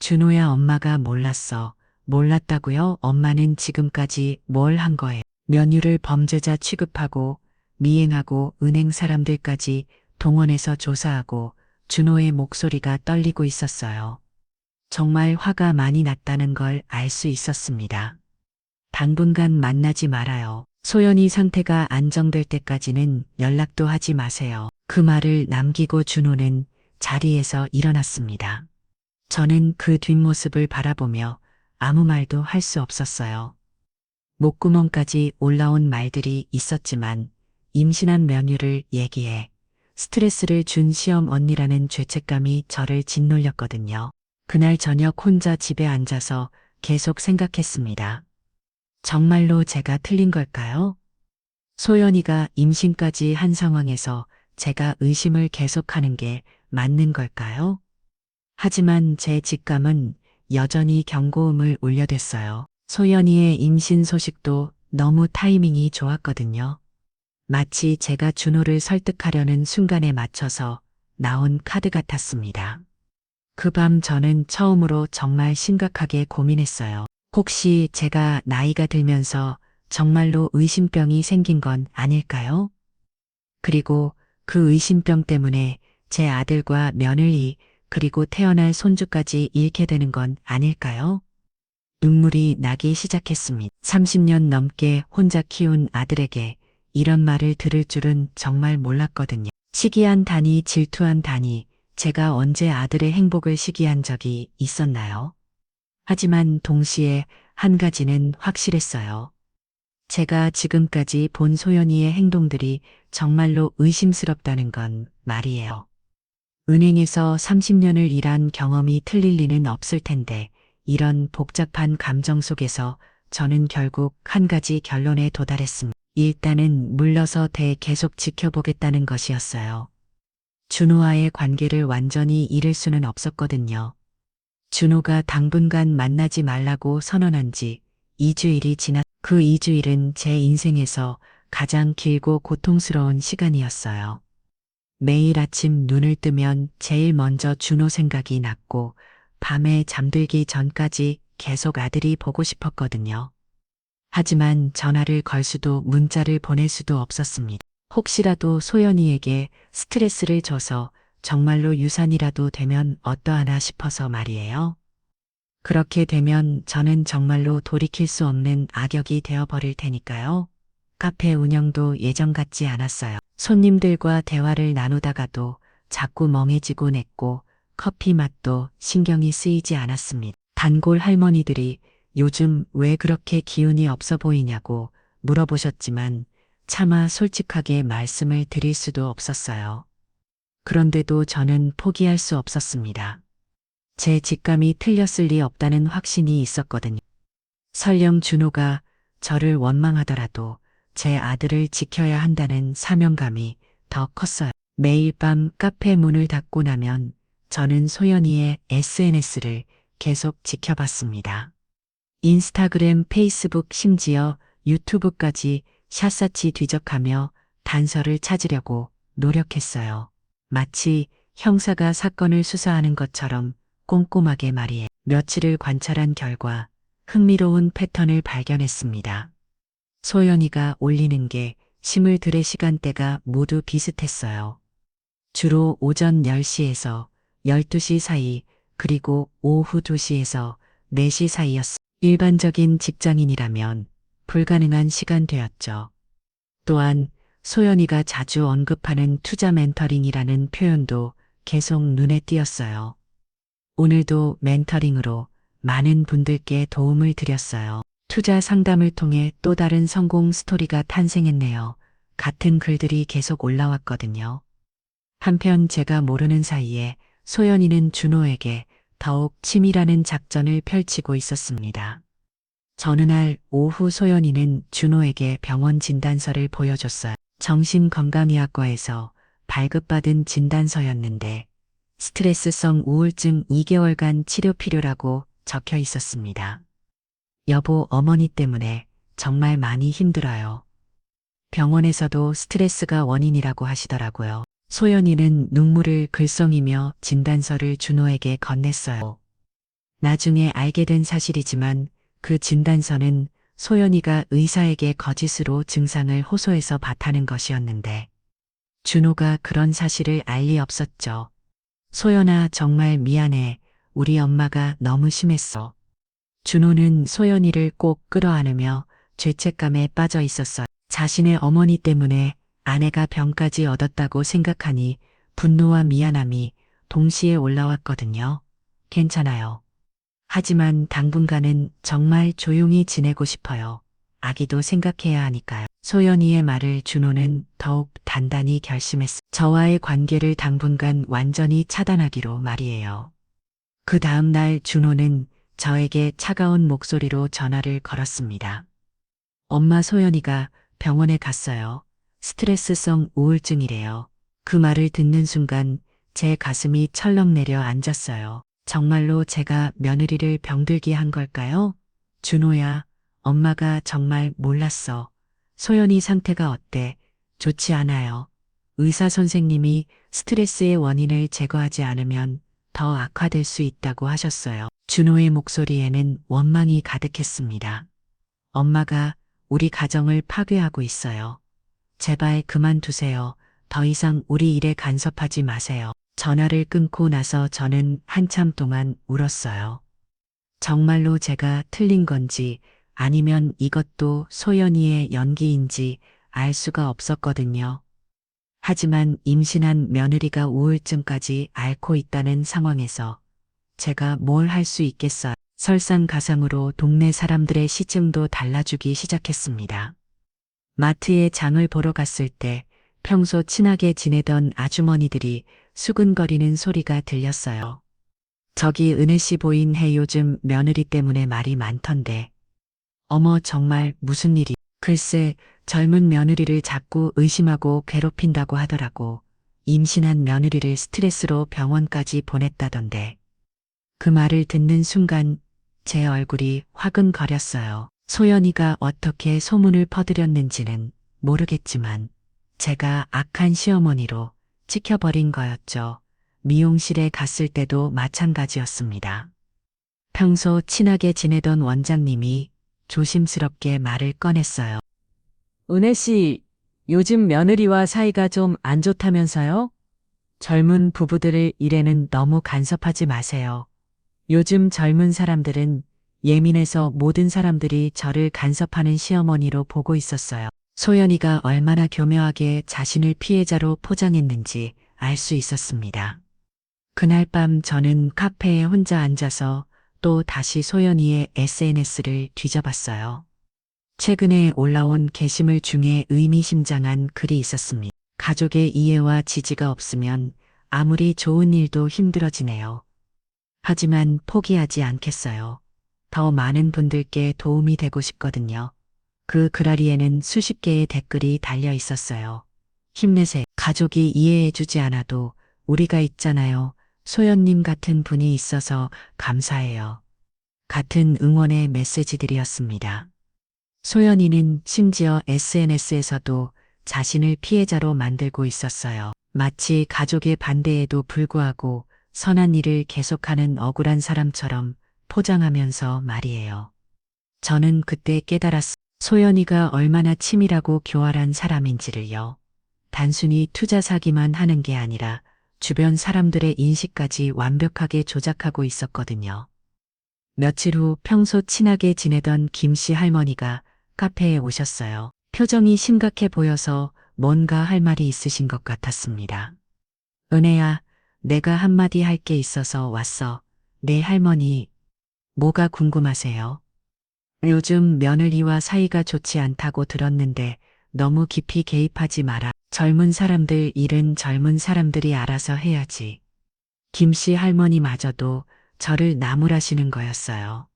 준호야, 엄마가 몰랐어. 몰랐다고요? 엄마는 지금까지 뭘 한 거예요? 면유를 범죄자 취급하고 미행하고 은행 사람들까지 동원해서 조사하고 준호의 목소리가 떨리고 있었어요. 정말 화가 많이 났다는 걸 알 수 있었습니다. 당분간 만나지 말아요. 소연이 상태가 안정될 때까지는 연락도 하지 마세요. 그 말을 남기고 준호는 자리에서 일어났습니다. 저는 그 뒷모습을 바라보며 아무 말도 할 수 없었어요. 목구멍까지 올라온 말들이 있었지만 임신한 면유를 얘기해 스트레스를 준 시험 언니라는 죄책감이 저를 짓눌렸거든요. 그날 저녁 혼자 집에 앉아서 계속 생각했습니다. 정말로 제가 틀린 걸까요? 소연이가 임신까지 한 상황에서 제가 의심을 계속하는 게 맞는 걸까요? 하지만 제 직감은 여전히 경고음을 울려댔어요. 소연이의 임신 소식도 너무 타이밍이 좋았거든요. 마치 제가 준호를 설득하려는 순간에 맞춰서 나온 카드 같았습니다. 그 밤 저는 처음으로 정말 심각하게 고민했어요. 혹시 제가 나이가 들면서 정말로 의심병이 생긴 건 아닐까요? 그리고 그 의심병 때문에 제 아들과 며느리 그리고 태어날 손주까지 잃게 되는 건 아닐까요? 눈물이 나기 시작했습니다. 30년 넘게 혼자 키운 아들에게 이런 말을 들을 줄은 정말 몰랐거든요. 시기한 다니 질투한 다니 제가 언제 아들의 행복을 시기한 적이 있었나요? 하지만 동시에 한 가지는 확실했어요. 제가 지금까지 본 소연이의 행동들이 정말로 의심스럽다는 건 말이에요. 은행에서 30년을 일한 경험이 틀릴 리는 없을 텐데 이런 복잡한 감정 속에서 저는 결국 한 가지 결론에 도달했습니다. 일단은 물러서 계속 지켜보겠다는 것이었어요. 준호와의 관계를 완전히 잃을 수는 없었거든요. 준호가 당분간 만나지 말라고 선언한 지 2주일이 그 2주일은 제 인생에서 가장 길고 고통스러운 시간이었어요. 매일 아침 눈을 뜨면 제일 먼저 준호 생각이 났고 밤에 잠들기 전까지 계속 아들이 보고 싶었거든요. 하지만 전화를 걸 수도 문자를 보낼 수도 없었습니다. 혹시라도 소연이에게 스트레스를 줘서 정말로 유산이라도 되면 어떠하나 싶어서 말이에요. 그렇게 되면 저는 정말로 돌이킬 수 없는 악역이 되어버릴 테니까요. 카페 운영도 예전 같지 않았어요. 손님들과 대화를 나누다가도 자꾸 멍해지곤 했고 커피 맛도 신경이 쓰이지 않았습니다. 단골 할머니들이 요즘 왜 그렇게 기운이 없어 보이냐고 물어보셨지만 차마 솔직하게 말씀을 드릴 수도 없었어요. 그런데도 저는 포기할 수 없었습니다. 제 직감이 틀렸을 리 없다는 확신이 있었거든요. 설령 준호가 저를 원망하더라도 제 아들을 지켜야 한다는 사명감이 더 컸어요. 매일 밤 카페 문을 닫고 나면 저는 소연이의 SNS를 계속 지켜봤습니다. 인스타그램, 페이스북, 심지어 유튜브까지 샅샅이 뒤적하며 단서를 찾으려고 노력했어요. 마치 형사가 사건을 수사하는 것처럼 꼼꼼하게 말이에요. 며칠을 관찰한 결과 흥미로운 패턴을 발견했습니다. 소연이가 올리는 게 심을들의 시간대가 모두 비슷했어요. 주로 오전 10시에서 12시 사이 그리고 오후 2시에서 4시 사이였습니다. 일반적인 직장인이라면 불가능한 시간대였죠. 또한 소연이가 자주 언급하는 투자 멘터링이라는 표현도 계속 눈에 띄었어요. 오늘도 멘터링으로 많은 분들께 도움을 드렸어요. 투자 상담을 통해 또 다른 성공 스토리가 탄생했네요. 같은 글들이 계속 올라왔거든요. 한편 제가 모르는 사이에 소연이는 준호에게 더욱 치밀하는 작전을 펼치고 있었습니다. 어느 날 오후 소연이는 준호에게 병원 진단서를 보여줬어요. 정신건강의학과에서 발급받은 진단서였는데 스트레스성 우울증 2개월간 치료 필요라고 적혀 있었습니다. 여보, 어머니 때문에 정말 많이 힘들어요. 병원에서도 스트레스가 원인이라고 하시더라고요. 소연이는 눈물을 글썽이며 진단서를 준호에게 건넸어요. 나중에 알게 된 사실이지만 그 진단서는 소연이가 의사에게 거짓으로 증상을 호소해서 봤다는 것이었는데 준호가 그런 사실을 알 리 없었죠. 소연아, 정말 미안해. 우리 엄마가 너무 심했어. 준호는 소연이를 꼭 끌어안으며 죄책감에 빠져 있었어요. 자신의 어머니 때문에 아내가 병까지 얻었다고 생각하니 분노와 미안함이 동시에 올라왔거든요. 괜찮아요. 하지만 당분간은 정말 조용히 지내고 싶어요. 아기도 생각해야 하니까요. 소연이의 말을 준호는 더욱 단단히 결심했어. 저와의 관계를 당분간 완전히 차단하기로 말이에요. 그 다음 날 준호는 저에게 차가운 목소리로 전화를 걸었습니다. 엄마, 소연이가 병원에 갔어요. 스트레스성 우울증이래요. 그 말을 듣는 순간 제 가슴이 철렁 내려앉았어요. 정말로 제가 며느리를 병들게 한 걸까요? 준호야, 엄마가 정말 몰랐어. 소연이 상태가 어때? 좋지 않아요. 의사 선생님이 스트레스의 원인을 제거하지 않으면 더 악화될 수 있다고 하셨어요. 준호의 목소리에는 원망이 가득했습니다. 엄마가 우리 가정을 파괴하고 있어요. 제발 그만두세요. 더 이상 우리 일에 간섭하지 마세요. 전화를 끊고 나서 저는 한참 동안 울었어요. 정말로 제가 틀린 건지 아니면 이것도 소연이의 연기인지 알 수가 없었거든요. 하지만 임신한 며느리가 우울증까지 앓고 있다는 상황에서 제가 뭘 할 수 있겠어요. 설상가상으로 동네 사람들의 시증도 달라주기 시작했습니다. 마트에 장을 보러 갔을 때 평소 친하게 지내던 아주머니들이 수근거리는 소리가 들렸어요. 저기 은혜 씨 보인해, 요즘 며느리 때문에 말이 많던데. 어머, 정말 무슨 일이? 글쎄, 젊은 며느리를 자꾸 의심하고 괴롭힌다고 하더라고. 임신한 며느리를 스트레스로 병원까지 보냈다던데. 그 말을 듣는 순간 제 얼굴이 화끈거렸어요. 소연이가 어떻게 소문을 퍼뜨렸는지는 모르겠지만 제가 악한 시어머니로 찍혀버린 거였죠. 미용실에 갔을 때도 마찬가지였습니다. 평소 친하게 지내던 원장님이 조심스럽게 말을 꺼냈어요. 은혜 씨, 요즘 며느리와 사이가 좀 안 좋다면서요? 젊은 부부들의 일에는 너무 간섭하지 마세요. 요즘 젊은 사람들은 예민해서 모든 사람들이 저를 간섭하는 시어머니로 보고 있었어요. 소연이가 얼마나 교묘하게 자신을 피해자로 포장했는지 알 수 있었습니다. 그날 밤 저는 카페에 혼자 앉아서 또 다시 소연이의 SNS를 뒤져봤어요. 최근에 올라온 게시물 중에 의미심장한 글이 있었습니다. 가족의 이해와 지지가 없으면 아무리 좋은 일도 힘들어지네요. 하지만 포기하지 않겠어요. 더 많은 분들께 도움이 되고 싶거든요. 그 글아리에는 수십 개의 댓글이 달려 있었어요. 힘내세요. 가족이 이해해주지 않아도 우리가 있잖아요. 소연님 같은 분이 있어서 감사해요. 같은 응원의 메시지들이었습니다. 소연이는 심지어 SNS에서도 자신을 피해자로 만들고 있었어요. 마치 가족의 반대에도 불구하고 선한 일을 계속하는 억울한 사람처럼 포장하면서 말이에요. 저는 그때 깨달았어요. 소연이가 얼마나 치밀하고 교활한 사람인지를요. 단순히 투자 사기만 하는 게 아니라 주변 사람들의 인식까지 완벽하게 조작하고 있었거든요. 며칠 후 평소 친하게 지내던 김씨 할머니가 카페에 오셨어요. 표정이 심각해 보여서 뭔가 할 말이 있으신 것 같았습니다. 은혜야, 내가 한마디 할 게 있어서 왔어. 네, 할머니. 뭐가 궁금하세요? 요즘 며느리와 사이가 좋지 않다고 들었는데 너무 깊이 개입하지 마라. 젊은 사람들 일은 젊은 사람들이 알아서 해야지. 김씨 할머니마저도 저를 나무라시는 거였어요.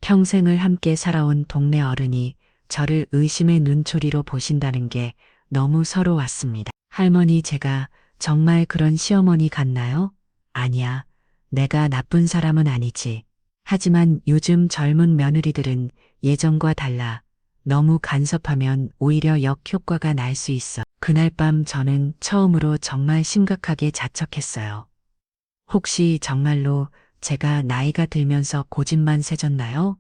평생을 함께 살아온 동네 어른이 저를 의심의 눈초리로 보신다는 게 너무 서러웠습니다. 할머니, 제가 정말 그런 시어머니 같나요? 아니야. 내가 나쁜 사람은 아니지. 하지만 요즘 젊은 며느리들은 예전과 달라. 너무 간섭하면 오히려 역효과가 날 수 있어. 그날 밤 저는 처음으로 정말 심각하게 자책했어요. 혹시 정말로 제가 나이가 들면서 고집만 세졌나요?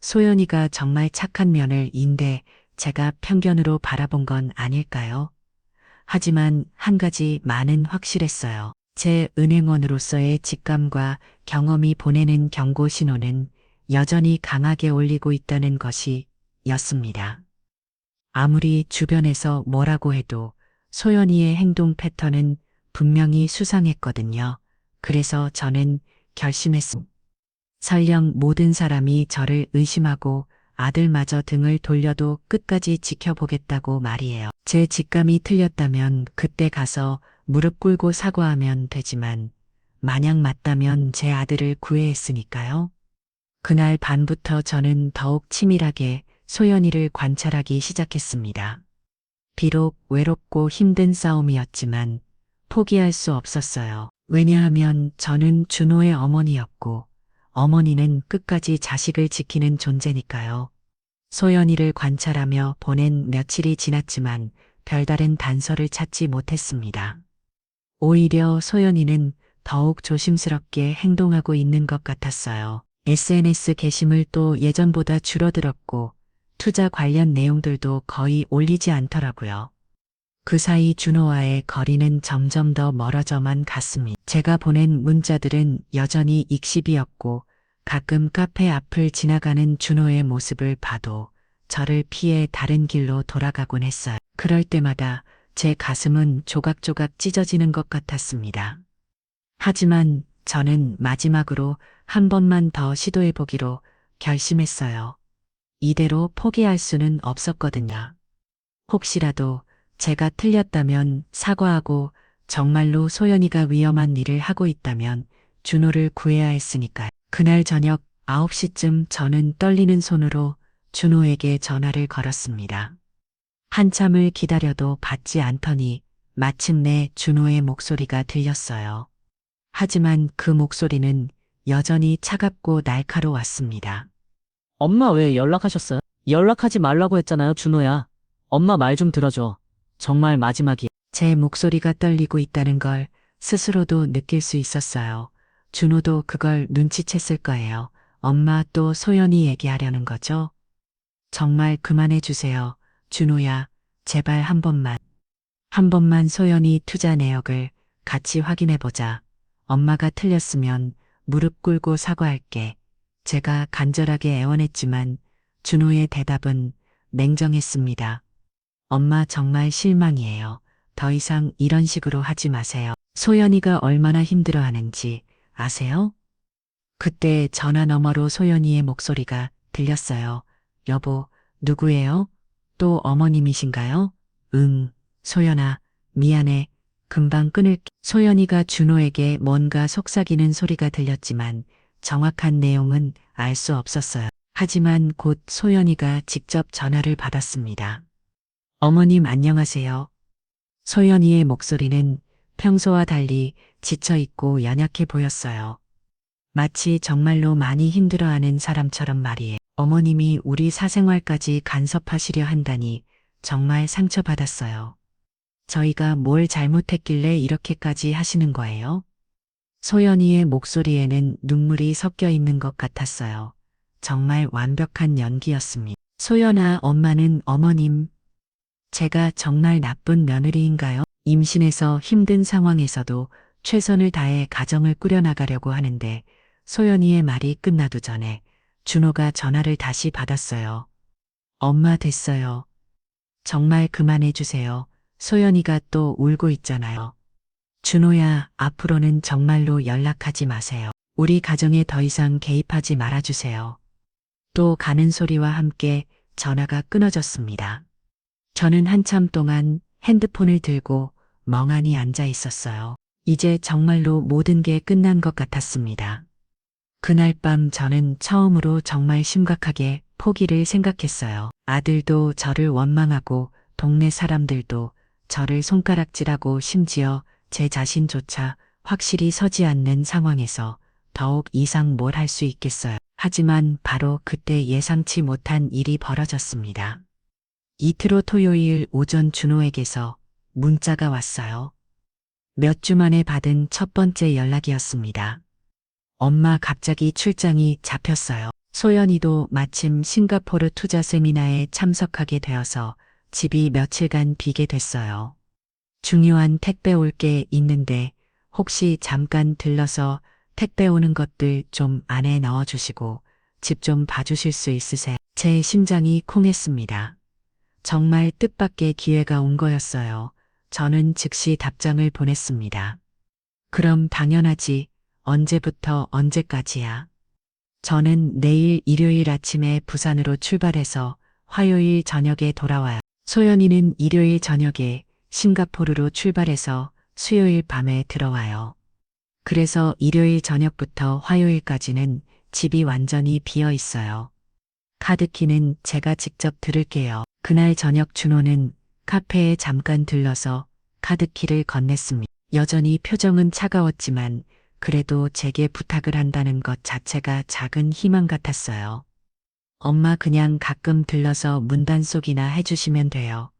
소연이가 정말 착한 며느리인데 제가 편견으로 바라본 건 아닐까요? 하지만 한 가지 많은 확실했어요. 제 은행원으로서의 직감과 경험이 보내는 경고 신호는 여전히 강하게 울리고 있다는 것이 였습니다. 아무리 주변에서 뭐라고 해도 소연이의 행동 패턴은 분명히 수상했거든요. 그래서 저는 결심했습니다. 설령 모든 사람이 저를 의심하고 아들마저 등을 돌려도 끝까지 지켜보겠다고 말이에요. 제 직감이 틀렸다면 그때 가서 무릎 꿇고 사과하면 되지만 만약 맞다면 제 아들을 구해했으니까요. 그날 밤부터 저는 더욱 치밀하게 소연이를 관찰하기 시작했습니다. 비록 외롭고 힘든 싸움이었지만 포기할 수 없었어요. 왜냐하면 저는 준호의 어머니였고 어머니는 끝까지 자식을 지키는 존재니까요. 소연이를 관찰하며 보낸 며칠이 지났지만 별다른 단서를 찾지 못했습니다. 오히려 소연이는 더욱 조심스럽게 행동하고 있는 것 같았어요. SNS 게시물 도 예전보다 줄어들었고 투자 관련 내용들도 거의 올리지 않더라고요. 그 사이 준호와의 거리는 점점 더 멀어져만 갔습니다. 제가 보낸 문자들은 여전히 익십이었고 가끔 카페 앞을 지나가는 준호의 모습을 봐도 저를 피해 다른 길로 돌아가곤 했어요. 그럴 때마다 제 가슴은 조각조각 찢어지는 것 같았습니다. 하지만 저는 마지막으로 한 번만 더 시도해보기로 결심했어요. 이대로 포기할 수는 없었거든요. 혹시라도 제가 틀렸다면 사과하고 정말로 소연이가 위험한 일을 하고 있다면 준호를 구해야 했으니까요. 그날 저녁 9시쯤 저는 떨리는 손으로 준호에게 전화를 걸었습니다. 한참을 기다려도 받지 않더니 마침내 준호의 목소리가 들렸어요. 하지만 그 목소리는 여전히 차갑고 날카로웠습니다. 엄마 왜 연락하셨어요? 연락하지 말라고 했잖아요, 준호야. 엄마 말 좀 들어줘. 정말 마지막이야. 제 목소리가 떨리고 있다는 걸 스스로도 느낄 수 있었어요. 준호도 그걸 눈치챘을 거예요. 엄마 또 소연이 얘기하려는 거죠? 정말 그만해 주세요. 준호야, 제발 한 번만. 한 번만 소연이 투자 내역을 같이 확인해 보자. 엄마가 틀렸으면 무릎 꿇고 사과할게. 제가 간절하게 애원했지만 준호의 대답은 냉정했습니다. 엄마 정말 실망이에요. 더 이상 이런 식으로 하지 마세요. 소연이가 얼마나 힘들어하는지 아세요? 그때 전화 너머로 소연이의 목소리가 들렸어요. 여보, 누구예요? 또 어머님이신가요? 응, 소연아, 미안해. 금방 끊을게. 소연이가 준호에게 뭔가 속삭이는 소리가 들렸지만 정확한 내용은 알 수 없었어요. 하지만 곧 소연이가 직접 전화를 받았습니다. 어머님 안녕하세요. 소연이의 목소리는 평소와 달리 지쳐있고 연약해 보였어요. 마치 정말로 많이 힘들어하는 사람처럼 말이에요. 어머님이 우리 사생활까지 간섭하시려 한다니 정말 상처받았어요. 저희가 뭘 잘못했길래 이렇게까지 하시는 거예요? 소연이의 목소리에는 눈물이 섞여 있는 것 같았어요. 정말 완벽한 연기였습니다. 소연아, 엄마는 어머님. 제가 정말 나쁜 며느리인가요? 임신해서 힘든 상황에서도 최선을 다해 가정을 꾸려나가려고 하는데 소연이의 말이 끝나도 전에 준호가 전화를 다시 받았어요. 엄마 됐어요. 정말 그만해 주세요. 소연이가 또 울고 있잖아요. 준호야, 앞으로는 정말로 연락하지 마세요. 우리 가정에 더 이상 개입하지 말아주세요. 또 가는 소리와 함께 전화가 끊어졌습니다. 저는 한참 동안 핸드폰을 들고 멍하니 앉아 있었어요. 이제 정말로 모든 게 끝난 것 같았습니다. 그날 밤 저는 처음으로 정말 심각하게 포기를 생각했어요. 아들도 저를 원망하고 동네 사람들도 저를 손가락질하고 심지어 제 자신조차 확실히 서지 않는 상황에서 더욱 이상 뭘 할 수 있겠어요. 하지만 바로 그때 예상치 못한 일이 벌어졌습니다. 이틀 후 토요일 오전 준호에게서 문자가 왔어요. 몇 주 만에 받은 첫 번째 연락이었습니다. 엄마 갑자기 출장이 잡혔어요. 소연이도 마침 싱가포르 투자 세미나에 참석하게 되어서 집이 며칠간 비게 됐어요. 중요한 택배 올 게 있는데 혹시 잠깐 들러서 택배 오는 것들 좀 안에 넣어주시고 집 좀 봐주실 수 있으세요? 제 심장이 콩했습니다. 정말 뜻밖의 기회가 온 거였어요. 저는 즉시 답장을 보냈습니다. 그럼 당연하지. 언제부터 언제까지야? 저는 내일 일요일 아침에 부산으로 출발해서 화요일 저녁에 돌아와요. 소연이는 일요일 저녁에 싱가포르로 출발해서 수요일 밤에 들어와요. 그래서 일요일 저녁부터 화요일까지는 집이 완전히 비어 있어요. 카드키는 제가 직접 들을게요. 그날 저녁 준호는 카페에 잠깐 들러서 카드키를 건넸습니다. 여전히 표정은 차가웠지만 그래도 제게 부탁을 한다는 것 자체가 작은 희망 같았어요. 엄마 그냥 가끔 들러서 문단속이나 해주시면 돼요.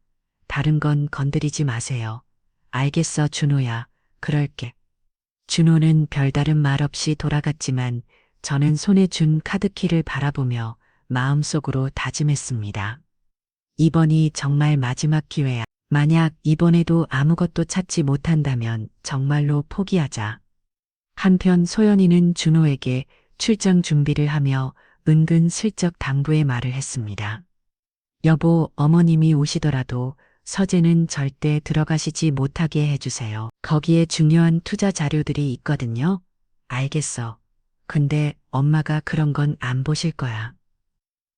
다른 건 건드리지 마세요. 알겠어 준호야. 그럴게. 준호는 별다른 말 없이 돌아갔지만 저는 손에 준 카드키를 바라보며 마음속으로 다짐했습니다. 이번이 정말 마지막 기회야. 만약 이번에도 아무것도 찾지 못한다면 정말로 포기하자. 한편 소연이는 준호에게 출장 준비를 하며 은근슬쩍 당부의 말을 했습니다. 여보, 어머님이 오시더라도 서재는 절대 들어가시지 못하게 해주세요. 거기에 중요한 투자 자료들이 있거든요. 알겠어. 근데 엄마가 그런 건 안 보실 거야.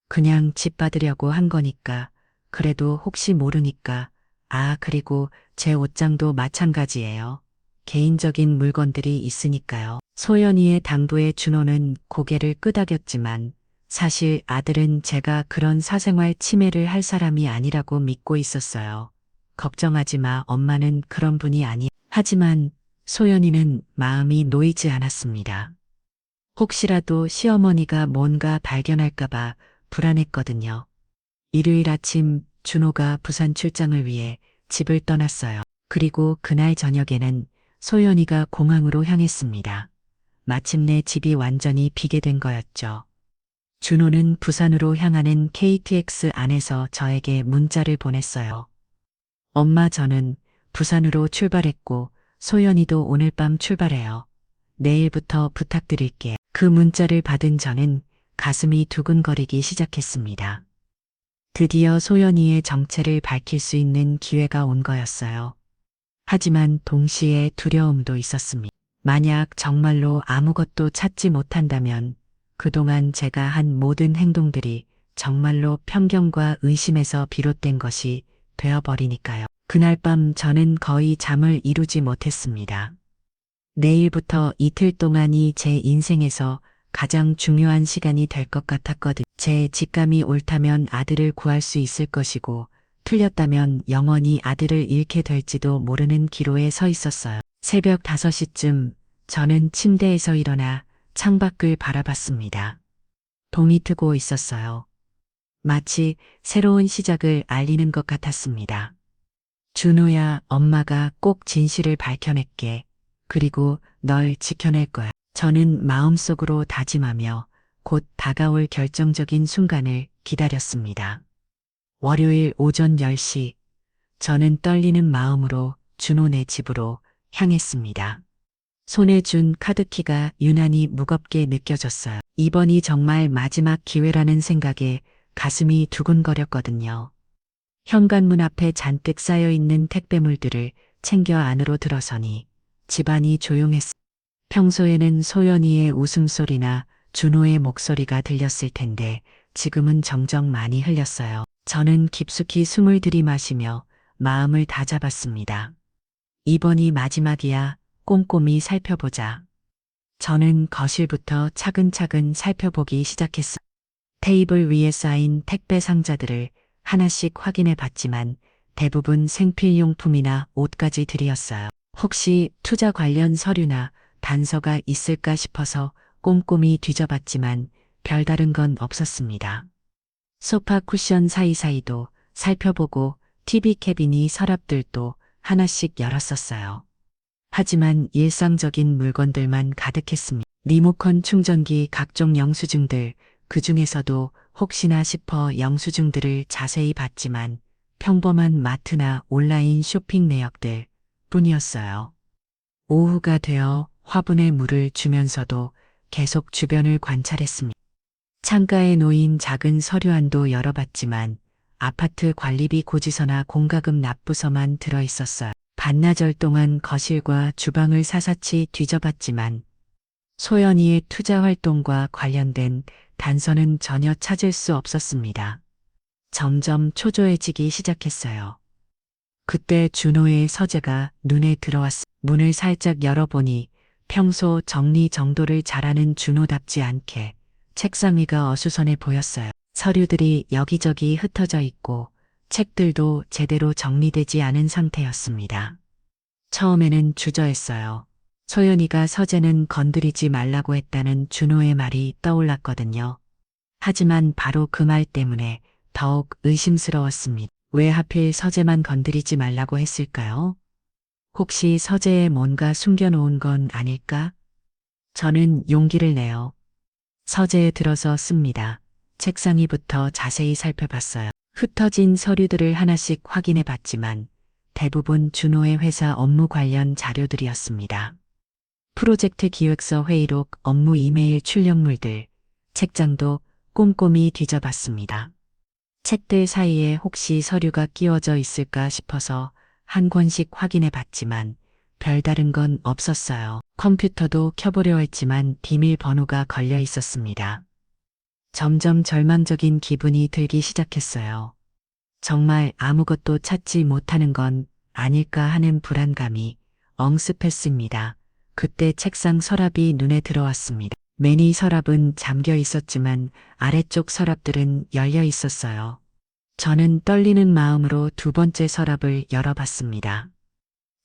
그냥 집 받으려고 한 거니까. 그래도 혹시 모르니까. 아, 그리고 제 옷장도 마찬가지예요. 개인적인 물건들이 있으니까요. 소연이의 당부에 준호는 고개를 끄덕였지만 사실 아들은 제가 그런 사생활 침해를 할 사람이 아니라고 믿고 있었어요. 걱정하지 마, 엄마는 그런 분이 아니. 하지만 소연이는 마음이 놓이지 않았습니다. 혹시라도 시어머니가 뭔가 발견할까봐 불안했거든요. 일요일 아침 준호가 부산 출장을 위해 집을 떠났어요. 그리고 그날 저녁에는 소연이가 공항으로 향했습니다. 마침내 집이 완전히 비게 된 거였죠. 준호는 부산으로 향하는 KTX 안에서 저에게 문자를 보냈어요. 엄마, 저는 부산으로 출발했고 소연이도 오늘 밤 출발해요. 내일부터 부탁드릴게. 그 문자를 받은 저는 가슴이 두근거리기 시작했습니다. 드디어 소연이의 정체를 밝힐 수 있는 기회가 온 거였어요. 하지만 동시에 두려움도 있었습니다. 만약 정말로 아무것도 찾지 못한다면 그동안 제가 한 모든 행동들이 정말로 편견과 의심에서 비롯된 것이 되어버리니까요. 그날 밤 저는 거의 잠을 이루지 못했습니다. 내일부터 이틀 동안이 제 인생에서 가장 중요한 시간이 될 것 같았거든요. 제 직감이 옳다면 아들을 구할 수 있을 것이고 틀렸다면 영원히 아들을 잃게 될지도 모르는 기로에 서 있었어요. 새벽 5시쯤 저는 침대에서 일어나 창밖을 바라봤습니다. 동이 트고 있었어요. 마치 새로운 시작을 알리는 것 같았습니다. 준호야, 엄마가 꼭 진실을 밝혀낼게. 그리고 널 지켜낼 거야. 저는 마음속으로 다짐하며 곧 다가올 결정적인 순간을 기다렸습니다. 월요일 오전 10시, 저는 떨리는 마음으로 준호네 집으로 향했습니다. 손에 준 카드키가 유난히 무겁게 느껴졌어요. 이번이 정말 마지막 기회라는 생각에 가슴이 두근거렸거든요. 현관문 앞에 잔뜩 쌓여있는 택배물들을 챙겨 안으로 들어서니 집안이 조용했습니다. 평소에는 소연이의 웃음소리나 준호의 목소리가 들렸을 텐데 지금은 정적 많이 흘렸어요. 저는 깊숙이 숨을 들이마시며 마음을 다잡았습니다. 이번이 마지막이야. 꼭 꼼꼼히 살펴보자. 저는 거실부터 차근차근 살펴보기 시작했어요. 테이블 위에 쌓인 택배 상자들을 하나씩 확인해 봤지만 대부분 생필용품이나 옷까지 들이었어요. 혹시 투자 관련 서류나 단서가 있을까 싶어서 꼼꼼히 뒤져봤지만 별다른 건 없었습니다. 소파 쿠션 사이사이도 살펴보고 TV 캐비닛 서랍들도 하나씩 열었었어요. 하지만 일상적인 물건들만 가득했습니다. 리모컨 충전기 각종 영수증들, 그 중에서도 혹시나 싶어 영수증들을 자세히 봤지만 평범한 마트나 온라인 쇼핑 내역들 뿐이었어요. 오후가 되어 화분에 물을 주면서도 계속 주변을 관찰했습니다. 창가에 놓인 작은 서류안도 열어봤지만 아파트 관리비 고지서나 공과금 납부서만 들어있었어요. 반나절 동안 거실과 주방을 사사치 뒤져봤지만 소연이의 투자 활동과 관련된 단서는 전혀 찾을 수 없었습니다. 점점 초조해지기 시작했어요. 그때 준호의 서재가 눈에 들어왔습니다. 문을 살짝 열어보니 평소 정리정돈을 잘하는 준호답지 않게 책상 위가 어수선해 보였어요. 서류들이 여기저기 흩어져 있고 책들도 제대로 정리되지 않은 상태였습니다. 처음에는 주저했어요. 소연이가 서재는 건드리지 말라고 했다는 준호의 말이 떠올랐거든요. 하지만 바로 그 말 때문에 더욱 의심스러웠습니다. 왜 하필 서재만 건드리지 말라고 했을까요? 혹시 서재에 뭔가 숨겨놓은 건 아닐까? 저는 용기를 내어 서재에 들어서 씁니다. 책상 위부터 자세히 살펴봤어요. 흩어진 서류들을 하나씩 확인해 봤지만 대부분 준호의 회사 업무 관련 자료들이었습니다. 프로젝트 기획서 회의록, 업무 이메일 출력물들, 책장도 꼼꼼히 뒤져봤습니다. 책들 사이에 혹시 서류가 끼워져 있을까 싶어서 한 권씩 확인해 봤지만 별다른 건 없었어요. 컴퓨터도 켜보려 했지만 비밀번호가 걸려 있었습니다. 점점 절망적인 기분이 들기 시작했어요. 정말 아무것도 찾지 못하는 건 아닐까 하는 불안감이 엄습했습니다. 그때 책상 서랍이 눈에 들어왔습니다. 매니 서랍은 잠겨 있었지만 아래쪽 서랍들은 열려 있었어요. 저는 떨리는 마음으로 두 번째 서랍을 열어봤습니다.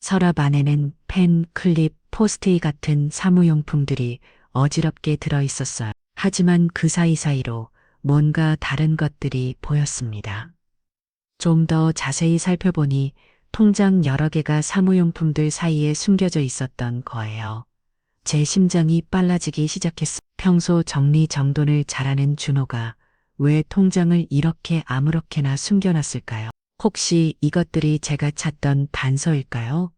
서랍 안에는 펜, 클립, 포스트잇 같은 사무용품들이 어지럽게 들어 있었어요. 하지만 그 사이사이로 뭔가 다른 것들이 보였습니다. 좀 더 자세히 살펴보니 통장 여러 개가 사무용품들 사이에 숨겨져 있었던 거예요. 제 심장이 빨라지기 시작했습니다. 평소 정리정돈을 잘하는 준호가 왜 통장을 이렇게 아무렇게나 숨겨놨을까요? 혹시 이것들이 제가 찾던 단서일까요?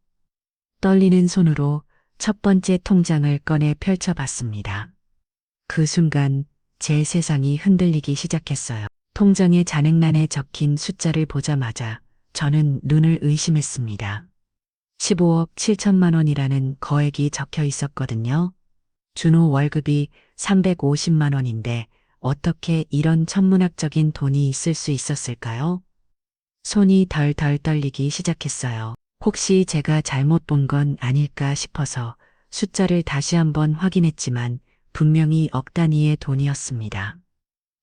떨리는 손으로 첫 번째 통장을 꺼내 펼쳐봤습니다. 그 순간 제 세상이 흔들리기 시작했어요. 통장의 잔액란에 적힌 숫자를 보자마자 저는 눈을 의심했습니다. 15억 7천만 원이라는 거액이 적혀 있었거든요. 준호 월급이 350만 원인데 어떻게 이런 천문학적인 돈이 있을 수 있었을까요? 손이 덜덜 떨리기 시작했어요. 혹시 제가 잘못 본 건 아닐까 싶어서 숫자를 다시 한번 확인했지만 분명히 억 단위의 돈이었습니다.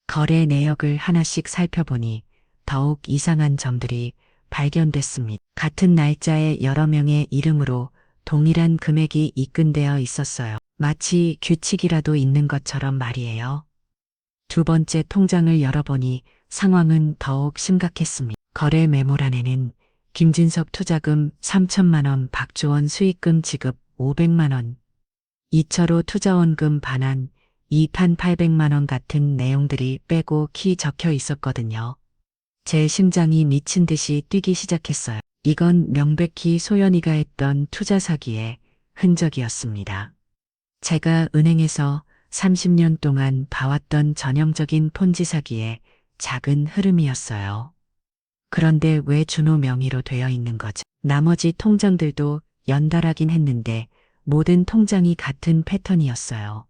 거래 내역을 하나씩 살펴보니 더욱 이상한 점들이 발견됐습니다. 같은 날짜에 여러 명의 이름으로 동일한 금액이 입금되어 있었어요. 마치 규칙이라도 있는 것처럼 말이에요. 두 번째 통장을 열어보니 상황은 더욱 심각했습니다. 거래 메모란에는 김진석 투자금 3천만 원, 박주원 수익금 지급 500만 원, 이철호 투자원금 반환 2판 800만 원 같은 내용들이 빼곡히 적혀 있었거든요. 제 심장이 미친 듯이 뛰기 시작했어요. 이건 명백히 소연이가 했던 투자 사기의 흔적이었습니다. 제가 은행에서 30년 동안 봐왔던 전형적인 폰지 사기의 작은 흐름이었어요. 그런데 왜 준호 명의로 되어 있는 거죠? 나머지 통장들도 연달하긴 했는데 모든 통장이 같은 패턴이었어요.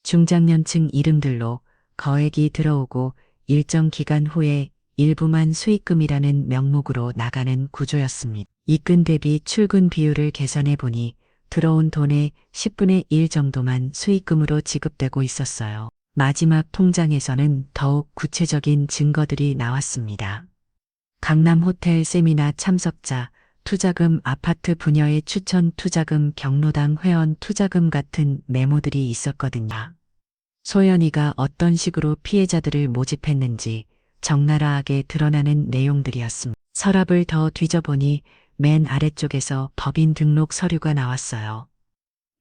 중장년층 이름들로 거액이 들어오고 일정 기간 후에 일부만 수익금이라는 명목으로 나가는 구조였습니다. 입금 대비 출금 비율을 계산해 보니 들어온 돈의 10분의 1 정도만 수익금으로 지급되고 있었어요. 마지막 통장에서는 더욱 구체적인 증거들이 나왔습니다. 강남 호텔 세미나 참석자, 투자금 아파트 분여의 추천 투자금 경로당 회원 투자금 같은 메모들이 있었거든요. 소연이가 어떤 식으로 피해자들을 모집했는지 적나라하게 드러나는 내용들이었습니다. 서랍을 더 뒤져보니 맨 아래쪽에서 법인 등록 서류가 나왔어요.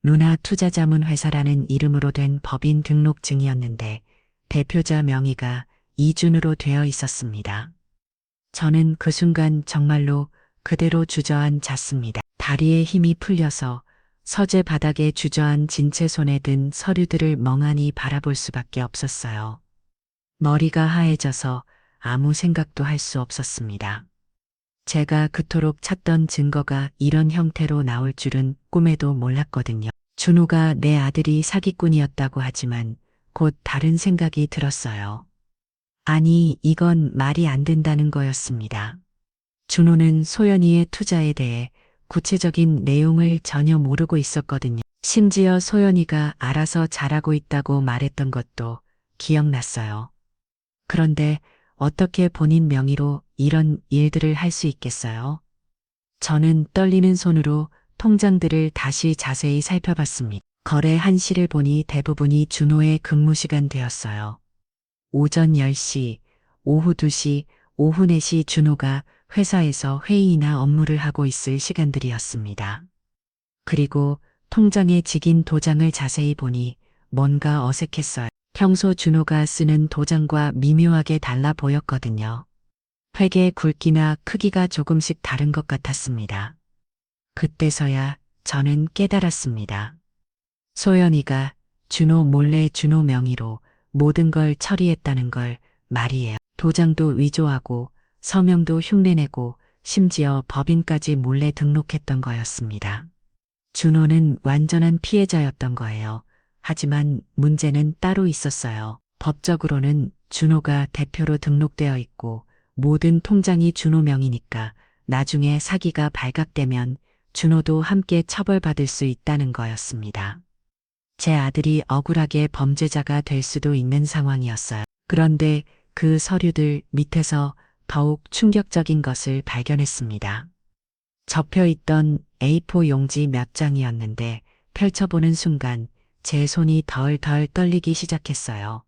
루나 투자자문회사라는 이름으로 된 법인 등록증이었는데 대표자 명의가 이준으로 되어 있었습니다. 저는 그 순간 정말로 그대로 주저앉았습니다. 다리에 힘이 풀려서 서재 바닥에 주저앉은 채 손에 든 서류들을 멍하니 바라볼 수밖에 없었어요. 머리가 하얘져서 아무 생각도 할 수 없었습니다. 제가 그토록 찾던 증거가 이런 형태로 나올 줄은 꿈에도 몰랐거든요. 준호가 내 아들이 사기꾼이었다고 하지만 곧 다른 생각이 들었어요. 아니, 이건 말이 안 된다는 거였습니다. 준호는 소연이의 투자에 대해 구체적인 내용을 전혀 모르고 있었거든요. 심지어 소연이가 알아서 잘하고 있다고 말했던 것도 기억났어요. 그런데 어떻게 본인 명의로 이런 일들을 할 수 있겠어요? 저는 떨리는 손으로 통장들을 다시 자세히 살펴봤습니다. 거래 한시를 보니 대부분이 준호의 근무 시간 되었어요. 오전 10시, 오후 2시, 오후 4시 준호가 회사에서 회의나 업무를 하고 있을 시간들이었습니다. 그리고 통장에 찍인 도장을 자세히 보니 뭔가 어색했어요. 평소 준호가 쓰는 도장과 미묘하게 달라 보였거든요. 획의 굵기나 크기가 조금씩 다른 것 같았습니다. 그때서야 저는 깨달았습니다. 소연이가 준호 몰래 준호 명의로 모든 걸 처리했다는 걸 말이에요. 도장도 위조하고 서명도 흉내내고 심지어 법인까지 몰래 등록했던 거였습니다. 준호는 완전한 피해자였던 거예요. 하지만 문제는 따로 있었어요. 법적으로는 준호가 대표로 등록되어 있고 모든 통장이 준호 명이니까 나중에 사기가 발각되면 준호도 함께 처벌받을 수 있다는 거였습니다. 제 아들이 억울하게 범죄자가 될 수도 있는 상황이었어요. 그런데 그 서류들 밑에서 더욱 충격적인 것을 발견했습니다. 접혀있던 A4 용지 몇 장이었는데 펼쳐보는 순간 제 손이 덜덜 떨리기 시작했어요.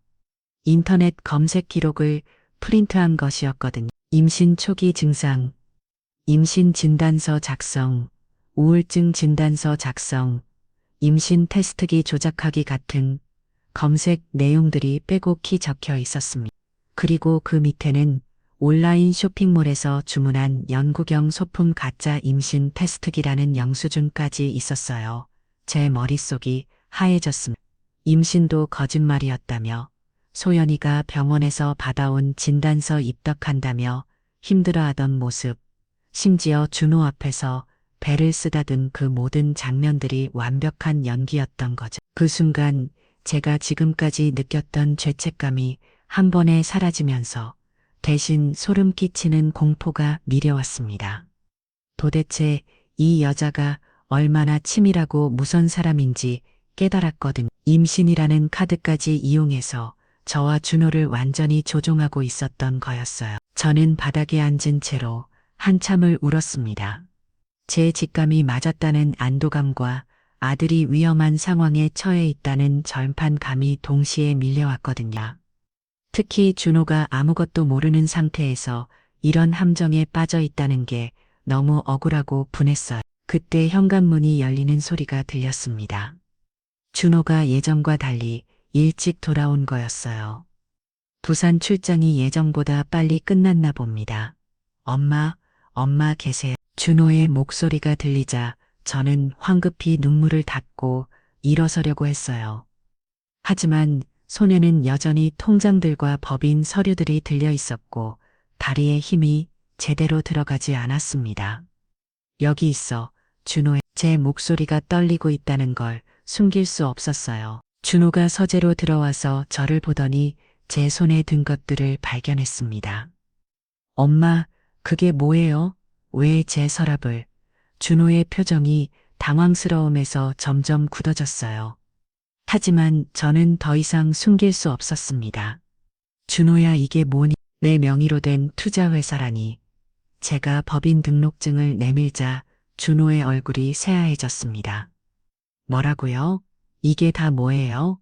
인터넷 검색 기록을 프린트한 것이었거든요. 임신 초기 증상, 임신 진단서 작성, 우울증 진단서 작성, 임신 테스트기 조작하기 같은 검색 내용들이 빼곡히 적혀 있었습니다. 그리고 그 밑에는 온라인 쇼핑몰에서 주문한 연구경 소품 가짜 임신 테스트기라는 영수증까지 있었어요. 제 머릿속이 하얘졌습니다. 임신도 거짓말이었다며 소연이가 병원에서 받아온 진단서 입덕한다며 힘들어하던 모습, 심지어 준호 앞에서 배를 쓰다듬 그 모든 장면들이 완벽한 연기였던 거죠. 그 순간 제가 지금까지 느꼈던 죄책감이 한 번에 사라지면서 대신 소름 끼치는 공포가 밀려왔습니다. 도대체 이 여자가 얼마나 치밀하고 무서운 사람인지 깨달았거든요. 임신이라는 카드까지 이용해서 저와 준호를 완전히 조종하고 있었던 거였어요. 저는 바닥에 앉은 채로 한참을 울었습니다. 제 직감이 맞았다는 안도감과 아들이 위험한 상황에 처해 있다는 절판감이 동시에 밀려왔거든요. 특히 준호가 아무것도 모르는 상태에서 이런 함정에 빠져 있다는 게 너무 억울하고 분했어요. 그때 현관문이 열리는 소리가 들렸습니다. 준호가 예전과 달리 일찍 돌아온 거였어요. 부산 출장이 예정보다 빨리 끝났나 봅니다. 엄마 계세요. 준호의 목소리가 들리자 저는 황급히 눈물을 닫고 일어서려고 했어요. 하지만 손에는 여전히 통장들과 법인 서류들이 들려 있었고 다리에 힘이 제대로 들어가지 않았습니다. 여기 있어, 준호의 제 목소리가 떨리고 있다는 걸 숨길 수 없었어요. 준호가 서재로 들어와서 저를 보더니 제 손에 든 것들을 발견했습니다. 엄마, 그게 뭐예요? 왜 제 서랍을? 준호의 표정이 당황스러움에서 점점 굳어졌어요. 하지만 저는 더 이상 숨길 수 없었습니다. 준호야, 이게 뭐니? 내 명의로 된 투자회사라니. 제가 법인 등록증을 내밀자 준호의 얼굴이 새하얘졌습니다. 뭐라고요? 이게 다 뭐예요?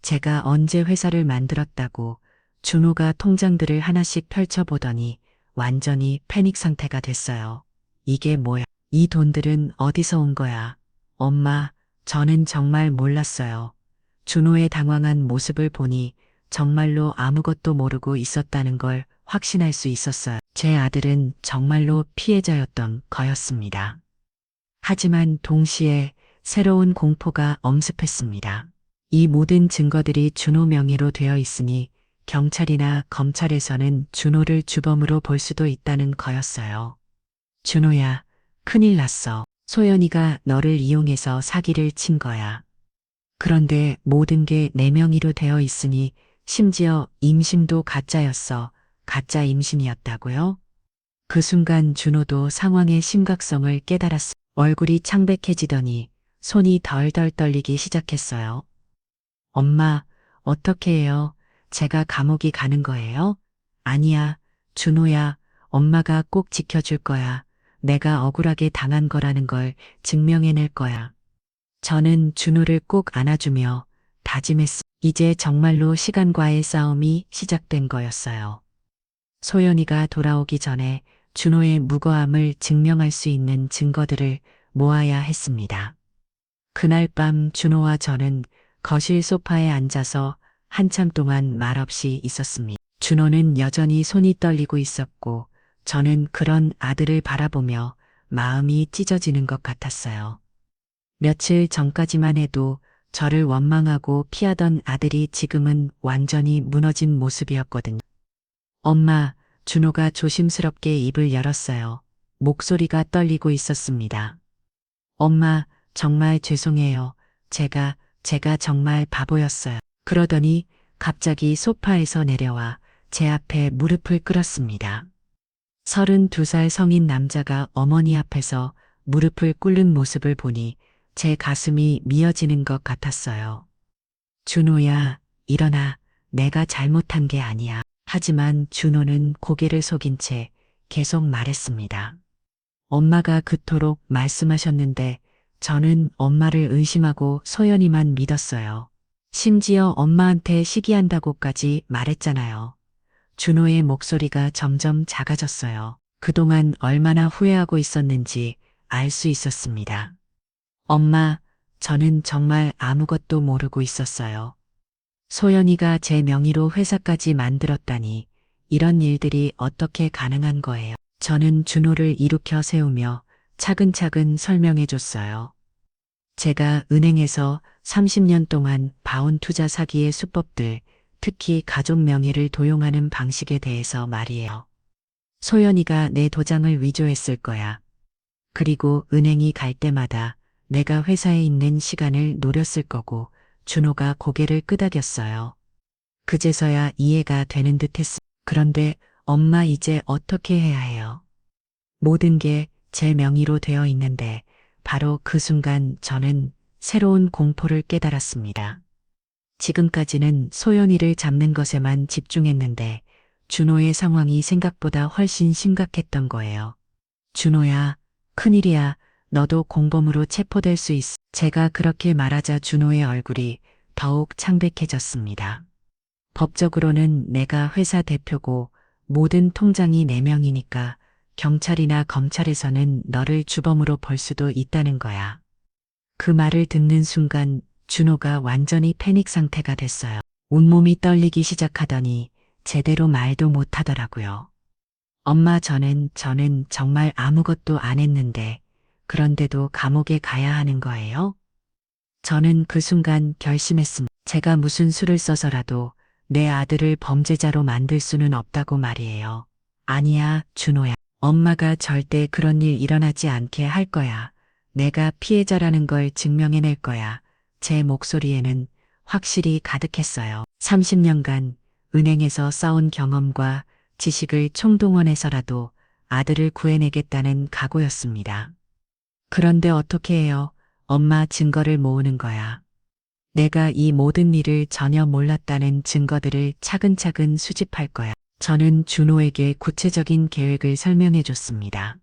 제가 언제 회사를 만들었다고. 준호가 통장들을 하나씩 펼쳐보더니 완전히 패닉 상태가 됐어요. 이게 뭐야? 이 돈들은 어디서 온 거야? 엄마, 저는 정말 몰랐어요. 준호의 당황한 모습을 보니 정말로 아무것도 모르고 있었다는 걸 확신할 수 있었어요. 제 아들은 정말로 피해자였던 거였습니다. 하지만 동시에 새로운 공포가 엄습했습니다. 이 모든 증거들이 준호 명의로 되어 있으니 경찰이나 검찰에서는 준호를 주범으로 볼 수도 있다는 거였어요. 준호야, 큰일 났어. 소연이가 너를 이용해서 사기를 친 거야. 그런데 모든 게 내 명의로 되어 있으니 심지어 임신도 가짜였어. 가짜 임신이었다고요? 그 순간 준호도 상황의 심각성을 깨달았어. 얼굴이 창백해지더니 손이 덜덜 떨리기 시작했어요. 엄마, 어떻게 해요? 제가 감옥이 가는 거예요? 아니야, 준호야, 엄마가 꼭 지켜줄 거야. 내가 억울하게 당한 거라는 걸 증명해낼 거야. 저는 준호를 꼭 안아주며 다짐했어. 이제 정말로 시간과의 싸움이 시작된 거였어요. 소연이가 돌아오기 전에 준호의 무고함을 증명할 수 있는 증거들을 모아야 했습니다. 그날 밤 준호와 저는 거실 소파에 앉아서 한참 동안 말없이 있었습니다. 준호는 여전히 손이 떨리고 있었고 저는 그런 아들을 바라보며 마음이 찢어지는 것 같았어요. 며칠 전까지만 해도 저를 원망하고 피하던 아들이 지금은 완전히 무너진 모습이었거든요. 엄마, 준호가 조심스럽게 입을 열었어요. 목소리가 떨리고 있었습니다. 엄마, 정말 죄송해요. 제가 정말 바보였어요. 그러더니 갑자기 소파에서 내려와 제 앞에 무릎을 꿇었습니다. 32살 성인 남자가 어머니 앞에서 무릎을 꿇는 모습을 보니 제 가슴이 미어지는 것 같았어요. 준호야, 일어나. 내가 잘못한 게 아니야. 하지만 준호는 고개를 속인 채 계속 말했습니다. 엄마가 그토록 말씀하셨는데 저는 엄마를 의심하고 소연이만 믿었어요. 심지어 엄마한테 시기한다고까지 말했잖아요. 준호의 목소리가 점점 작아졌어요. 그동안 얼마나 후회하고 있었는지 알 수 있었습니다. 엄마, 저는 정말 아무것도 모르고 있었어요. 소연이가 제 명의로 회사까지 만들었다니 이런 일들이 어떻게 가능한 거예요. 저는 준호를 일으켜 세우며 차근차근 설명해 줬어요. 제가 은행에서 30년 동안 봐온 투자 사기의 수법들, 특히 가족 명의를 도용하는 방식에 대해서 말이에요. 소연이가 내 도장을 위조했을 거야. 그리고 은행이 갈 때마다 내가 회사에 있는 시간을 노렸을 거고 준호가 고개를 끄덕였어요. 그제서야 이해가 되는 듯 했어. 그런데 엄마, 이제 어떻게 해야 해요? 모든 게 제 명의로 되어 있는데 바로 그 순간 저는 새로운 공포를 깨달았습니다. 지금까지는 소연이를 잡는 것에만 집중했는데 준호의 상황이 생각보다 훨씬 심각했던 거예요. 준호야, 큰일이야. 너도 공범으로 체포될 수 있어. 제가 그렇게 말하자 준호의 얼굴이 더욱 창백해졌습니다. 법적으로는 내가 회사 대표고 모든 통장이 내 명이니까 경찰이나 검찰에서는 너를 주범으로 볼 수도 있다는 거야. 그 말을 듣는 순간 준호가 완전히 패닉 상태가 됐어요. 온몸이 떨리기 시작하더니 제대로 말도 못하더라고요. 엄마, 저는 정말 아무것도 안 했는데 그런데도 감옥에 가야 하는 거예요? 저는 그 순간 결심했습니다. 제가 무슨 수를 써서라도 내 아들을 범죄자로 만들 수는 없다고 말이에요. 아니야, 준호야. 엄마가 절대 그런 일 일어나지 않게 할 거야. 내가 피해자라는 걸 증명해낼 거야. 제 목소리에는 확실히 가득했어요. 30년간 은행에서 쌓은 경험과 지식을 총동원해서라도 아들을 구해내겠다는 각오였습니다. 그런데 어떻게 해요? 엄마 증거를 모으는 거야. 내가 이 모든 일을 전혀 몰랐다는 증거들을 차근차근 수집할 거야. 저는 준호에게 구체적인 계획을 설명해 줬습니다.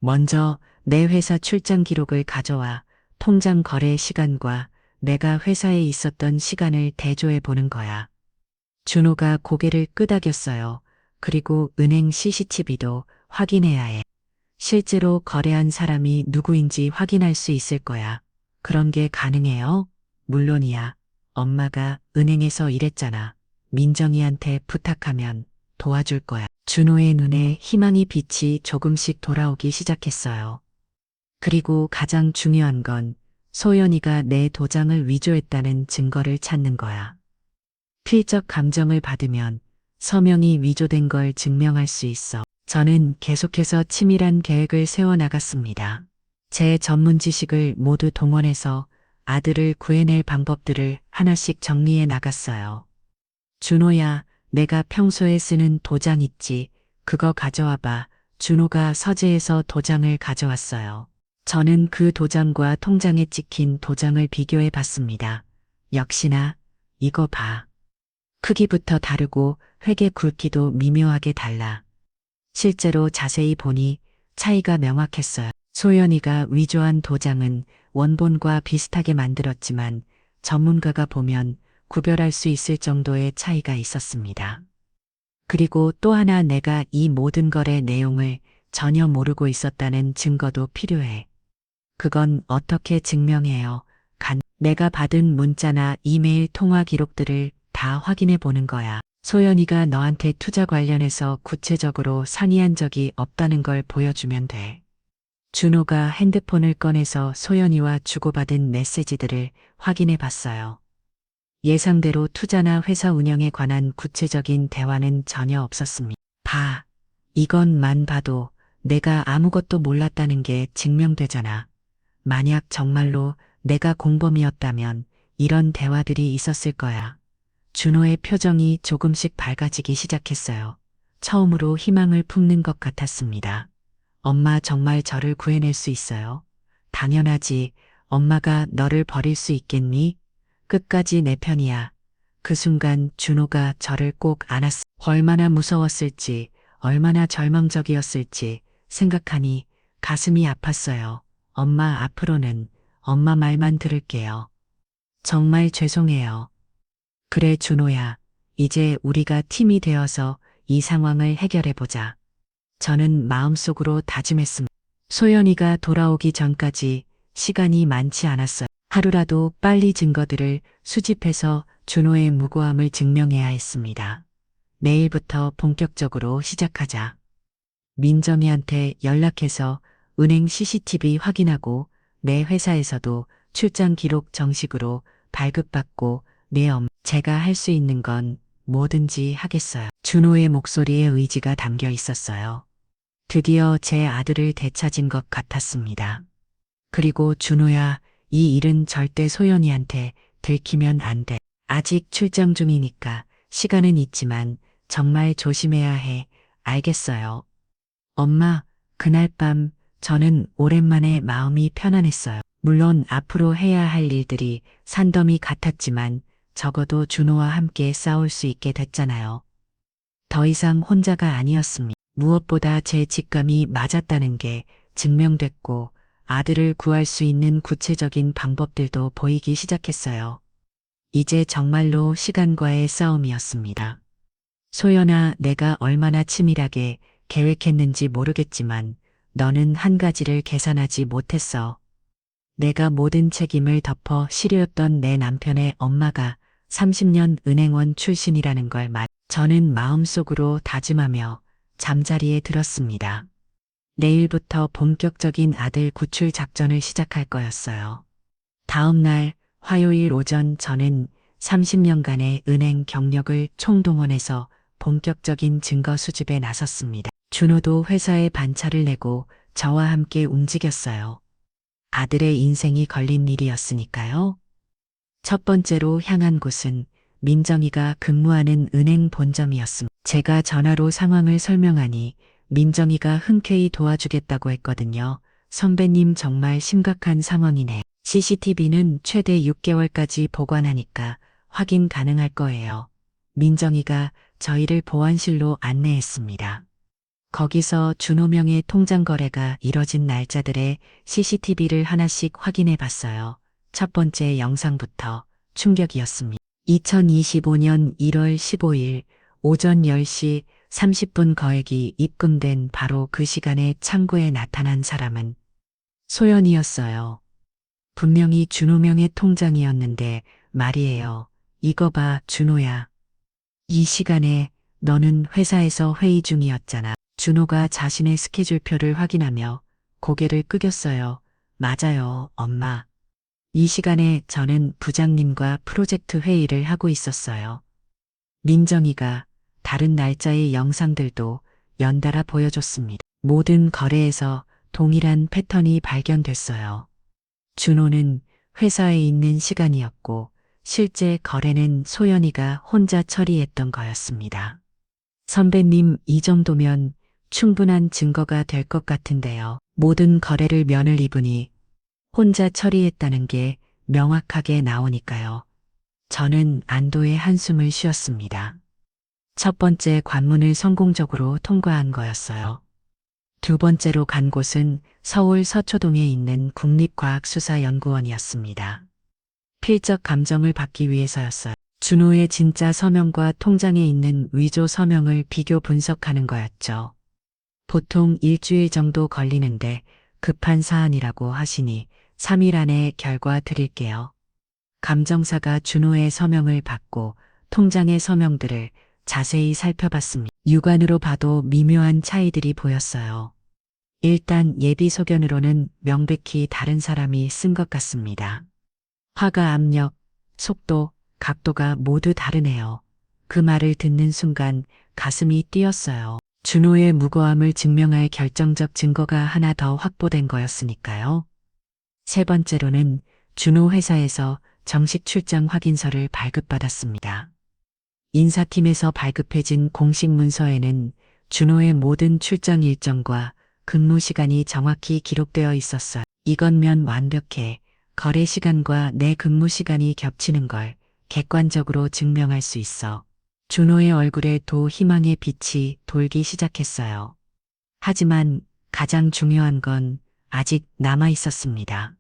먼저 내 회사 출장 기록을 가져와 통장 거래 시간과 내가 회사에 있었던 시간을 대조해 보는 거야. 준호가 고개를 끄덕였어요. 그리고 은행 CCTV도 확인해야 해. 실제로 거래한 사람이 누구인지 확인할 수 있을 거야. 그런 게 가능해요? 물론이야. 엄마가 은행에서 일했잖아. 민정이한테 부탁하면 도와줄 거야. 준호의 눈에 희망이 빛이 조금씩 돌아오기 시작했어요. 그리고 가장 중요한 건 소연이가 내 도장을 위조했다는 증거를 찾는 거야. 필적 감정을 받으면 서명이 위조된 걸 증명할 수 있어. 저는 계속해서 치밀한 계획을 세워나갔습니다. 제 전문 지식을 모두 동원해서 아들을 구해낼 방법들을 하나씩 정리해 나갔어요. 준호야, 내가 평소에 쓰는 도장 있지? 그거 가져와 봐. 준호가 서재에서 도장을 가져왔어요. 저는 그 도장과 통장에 찍힌 도장을 비교해 봤습니다. 역시나, 이거 봐. 크기부터 다르고 획의 굵기도 미묘하게 달라. 실제로 자세히 보니 차이가 명확했어요. 소연이가 위조한 도장은 원본과 비슷하게 만들었지만 전문가가 보면 구별할 수 있을 정도의 차이가 있었습니다. 그리고 또 하나 내가 이 모든 거래 내용을 전혀 모르고 있었다는 증거도 필요해. 그건 어떻게 증명해요? 내가 받은 문자나 이메일 통화 기록들을 다 확인해 보는 거야. 소연이가 너한테 투자 관련해서 구체적으로 상의한 적이 없다는 걸 보여주면 돼. 준호가 핸드폰을 꺼내서 소연이와 주고받은 메시지들을 확인해 봤어요. 예상대로 투자나 회사 운영에 관한 구체적인 대화는 전혀 없었습니다. 봐. 이것만 봐도 내가 아무것도 몰랐다는 게 증명되잖아. 만약 정말로 내가 공범이었다면 이런 대화들이 있었을 거야. 준호의 표정이 조금씩 밝아지기 시작했어요. 처음으로 희망을 품는 것 같았습니다. 엄마 정말 저를 구해낼 수 있어요? 당연하지. 엄마가 너를 버릴 수 있겠니? 끝까지 내 편이야. 그 순간 준호가 저를 꼭 안았어. 얼마나 무서웠을지, 얼마나 절망적이었을지 생각하니 가슴이 아팠어요. 엄마 앞으로는 엄마 말만 들을게요. 정말 죄송해요. 그래 준호야. 이제 우리가 팀이 되어서 이 상황을 해결해보자. 저는 마음속으로 다짐했습니다. 소연이가 돌아오기 전까지 시간이 많지 않았어요. 하루라도 빨리 증거들을 수집해서 준호의 무고함을 증명해야 했습니다. 내일부터 본격적으로 시작하자. 민정이한테 연락해서 은행 CCTV 확인하고 내 회사에서도 출장 기록 정식으로 발급받고 제가 할 수 있는 건 뭐든지 하겠어요. 준호의 목소리에 의지가 담겨 있었어요. 드디어 제 아들을 되찾은 것 같았습니다. 그리고 준호야, 이 일은 절대 소연이한테 들키면 안 돼. 아직 출장 중이니까 시간은 있지만 정말 조심해야 해. 알겠어요. 엄마, 그날 밤 저는 오랜만에 마음이 편안했어요. 물론 앞으로 해야 할 일들이 산더미 같았지만 적어도 준호와 함께 싸울 수 있게 됐잖아요. 더 이상 혼자가 아니었습니다. 무엇보다 제 직감이 맞았다는 게 증명됐고 아들을 구할 수 있는 구체적인 방법들도 보이기 시작했어요. 이제 정말로 시간과의 싸움이었습니다. 소연아, 내가 얼마나 치밀하게 계획했는지 모르겠지만 너는 한 가지를 계산하지 못했어. 내가 모든 책임을 덮어 시려였던 내 남편의 엄마가 30년 은행원 출신이라는 걸 저는 마음속으로 다짐하며 잠자리에 들었습니다. 내일부터 본격적인 아들 구출 작전을 시작할 거였어요. 다음 날 화요일 오전 저는 30년간의 은행 경력을 총동원해서 본격적인 증거 수집에 나섰습니다. 준호도 회사에 반차를 내고 저와 함께 움직였어요. 아들의 인생이 걸린 일이었으니까요. 첫 번째로 향한 곳은 민정이가 근무하는 은행 본점이었습니다. 제가 전화로 상황을 설명하니 민정이가 흔쾌히 도와주겠다고 했거든요. 선배님 정말 심각한 상황이네. CCTV는 최대 6개월까지 보관하니까 확인 가능할 거예요. 민정이가 저희를 보안실로 안내했습니다. 거기서 준호명의 통장 거래가 이뤄진 날짜들의 CCTV를 하나씩 확인해 봤어요. 첫 번째 영상부터 충격이었습니다. 2025년 1월 15일 오전 10시 30분 거액이 입금된 바로 그 시간에 창구에 나타난 사람은 소연이었어요. 분명히 준호명의 통장이었는데 말이에요. 이거 봐, 준호야. 이 시간에 너는 회사에서 회의 중이었잖아. 준호가 자신의 스케줄표를 확인하며 고개를 끄겼어요. 맞아요, 엄마. 이 시간에 저는 부장님과 프로젝트 회의를 하고 있었어요. 민정이가 다른 날짜의 영상들도 연달아 보여줬습니다. 모든 거래에서 동일한 패턴이 발견됐어요. 준호는 회사에 있는 시간이었고 실제 거래는 소연이가 혼자 처리했던 거였습니다. 선배님, 이 정도면 충분한 증거가 될 것 같은데요. 모든 거래를 면을 입으니 혼자 처리했다는 게 명확하게 나오니까요. 저는 안도의 한숨을 쉬었습니다. 첫 번째 관문을 성공적으로 통과한 거였어요. 두 번째로 간 곳은 서울 서초동에 있는 국립과학수사연구원이었습니다. 필적 감정을 받기 위해서였어요. 준호의 진짜 서명과 통장에 있는 위조 서명을 비교 분석하는 거였죠. 보통 일주일 정도 걸리는데 급한 사안이라고 하시니 3일 안에 결과 드릴게요. 감정사가 준호의 서명을 받고 통장의 서명들을 자세히 살펴봤습니다. 육안으로 봐도 미묘한 차이들이 보였어요. 일단 예비 소견으로는 명백히 다른 사람이 쓴 것 같습니다. 화가 압력, 속도, 각도가 모두 다르네요. 그 말을 듣는 순간 가슴이 뛰었어요. 준호의 무고함을 증명할 결정적 증거가 하나 더 확보된 거였으니까요. 세 번째로는 준호 회사에서 정식 출장 확인서를 발급받았습니다. 인사팀에서 발급해진 공식 문서에는 준호의 모든 출장 일정과 근무 시간이 정확히 기록되어 있었어요. 이건면 완벽해. 거래 시간과 내 근무 시간이 겹치는 걸 객관적으로 증명할 수 있어. 준호의 얼굴에 도 희망의 빛이 돌기 시작했어요. 하지만 가장 중요한 건 아직 남아 있었습니다.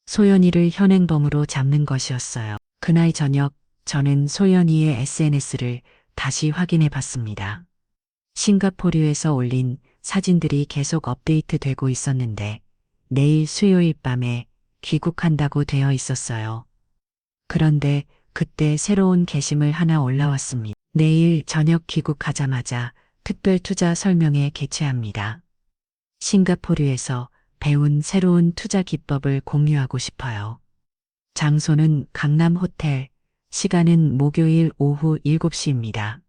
소연이를 현행범으로 잡는 것이었어요. 그날 저녁 저는 소연이의 SNS를 다시 확인해 봤습니다. 싱가포르에서 올린 사진들이 계속 업데이트되고 있었는데 내일 수요일 밤에 귀국한다고 되어 있었어요. 그런데 그때 새로운 게시물 하나 올라왔습니다. 내일 저녁 귀국하자마자 특별 투자 설명회 개최합니다. 싱가포르에서 배운 새로운 투자 기법을 공유하고 싶어요. 장소는 강남 호텔, 시간은 목요일 오후 7시입니다.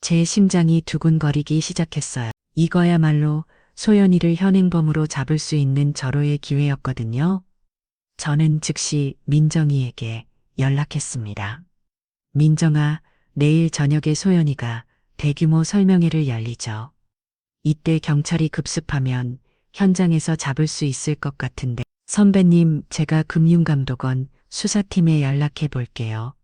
제 심장이 두근거리기 시작했어요. 이거야말로 소연이를 현행범으로 잡을 수 있는 절호의 기회였거든요. 저는 즉시 민정이에게 연락했습니다. 민정아, 내일 저녁에 소연이가 대규모 설명회를 열리죠. 이때 경찰이 급습하면 현장에서 잡을 수 있을 것 같은데. 선배님, 제가 금융감독원 수사팀에 연락해 볼게요.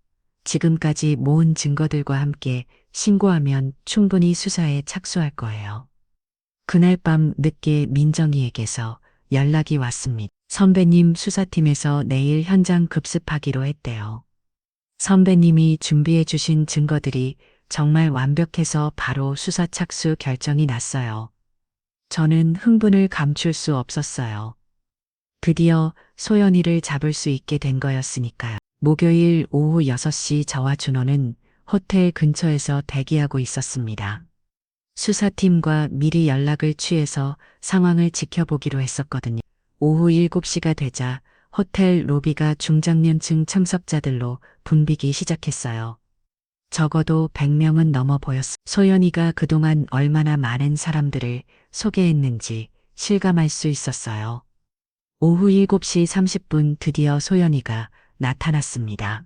지금까지 모은 증거들과 함께 신고하면 충분히 수사에 착수할 거예요. 그날 밤 늦게 민정이에게서 연락이 왔습니다. 선배님, 수사팀에서 내일 현장 급습하기로 했대요. 선배님이 준비해 주신 증거들이 정말 완벽해서 바로 수사 착수 결정이 났어요. 저는 흥분을 감출 수 없었어요. 드디어 소연이를 잡을 수 있게 된 거였으니까요. 목요일 오후 6시 저와 준호는 호텔 근처에서 대기하고 있었습니다. 수사팀과 미리 연락을 취해서 상황을 지켜보기로 했었거든요. 오후 7시가 되자 호텔 로비가 중장년층 참석자들로 붐비기 시작했어요. 적어도 100명은 넘어 보였어요. 소연이가 그동안 얼마나 많은 사람들을 소개했는지 실감할 수 있었어요. 오후 7시 30분 드디어 소연이가 나타났습니다.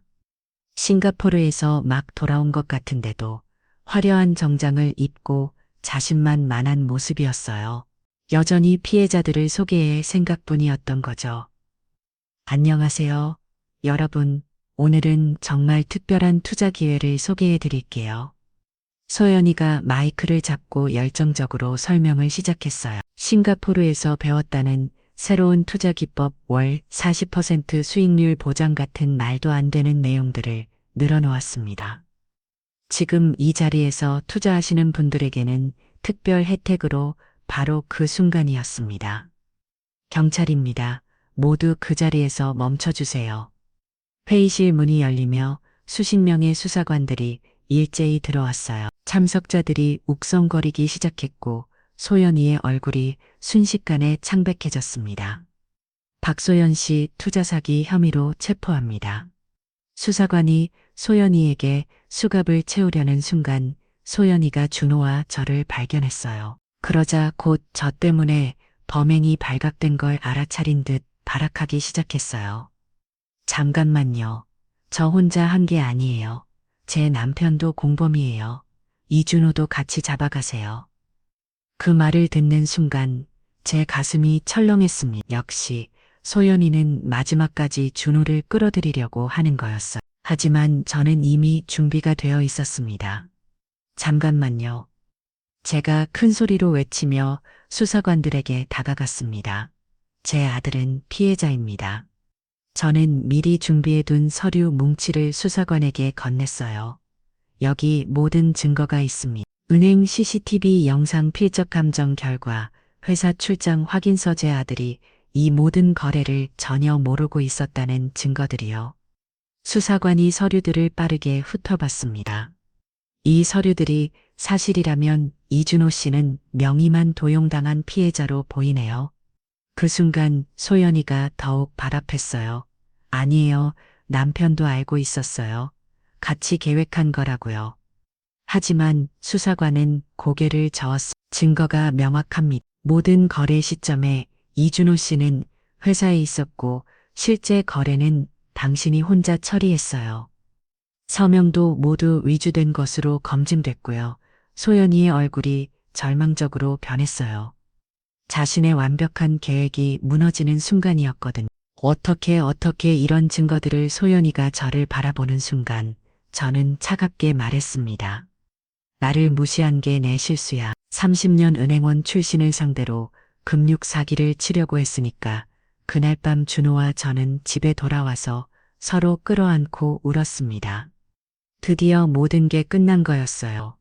싱가포르에서 막 돌아온 것 같은데도 화려한 정장을 입고 자신만만한 모습이었어요. 여전히 피해자들을 소개할 생각뿐이었던 거죠. 안녕하세요. 여러분, 오늘은 정말 특별한 투자 기회를 소개해 드릴게요. 소연이가 마이크를 잡고 열정적으로 설명을 시작했어요. 싱가포르에서 배웠다는 새로운 투자 기법 월 40% 수익률 보장 같은 말도 안 되는 내용들을 늘어놓았습니다. 지금 이 자리에서 투자하시는 분들에게는 특별 혜택으로 바로 그 순간이었습니다. 경찰입니다. 모두 그 자리에서 멈춰주세요. 회의실 문이 열리며 수십 명의 수사관들이 일제히 들어왔어요. 참석자들이 욱성거리기 시작했고 소연이의 얼굴이 순식간에 창백해졌습니다. 박소연 씨 투자 사기 혐의로 체포합니다. 수사관이 소연이에게 수갑을 채우려는 순간 소연이가 준호와 저를 발견했어요. 그러자 곧 저 때문에 범행이 발각된 걸 알아차린 듯 발악하기 시작했어요. 잠깐만요. 저 혼자 한 게 아니에요. 제 남편도 공범이에요. 이준호도 같이 잡아가세요. 그 말을 듣는 순간 제 가슴이 철렁했습니다. 역시 소연이는 마지막까지 준호를 끌어들이려고 하는 거였어요. 하지만 저는 이미 준비가 되어 있었습니다. 잠깐만요. 제가 큰 소리로 외치며 수사관들에게 다가갔습니다. 제 아들은 피해자입니다. 저는 미리 준비해둔 서류 뭉치를 수사관에게 건넸어요. 여기 모든 증거가 있습니다. 은행 CCTV 영상 필적 감정 결과 회사 출장 확인서 제 아들이 이 모든 거래를 전혀 모르고 있었다는 증거들이요. 수사관이 서류들을 빠르게 훑어봤습니다. 이 서류들이 사실이라면 이준호 씨는 명의만 도용당한 피해자로 보이네요. 그 순간 소연이가 더욱 발압했어요. 아니에요. 남편도 알고 있었어요. 같이 계획한 거라고요. 하지만 수사관은 고개를 저었습니다. 증거가 명확합니다. 모든 거래 시점에 이준호 씨는 회사에 있었고 실제 거래는 당신이 혼자 처리했어요. 서명도 모두 위조된 것으로 검증됐고요. 소연이의 얼굴이 절망적으로 변했어요. 자신의 완벽한 계획이 무너지는 순간이었거든요. 어떻게 이런 증거들을 소연이가 저를 바라보는 순간 저는 차갑게 말했습니다. 나를 무시한 게 내 실수야. 30년 은행원 출신을 상대로 금융 사기를 치려고 했으니까 그날 밤 준호와 저는 집에 돌아와서 서로 끌어안고 울었습니다. 드디어 모든 게 끝난 거였어요.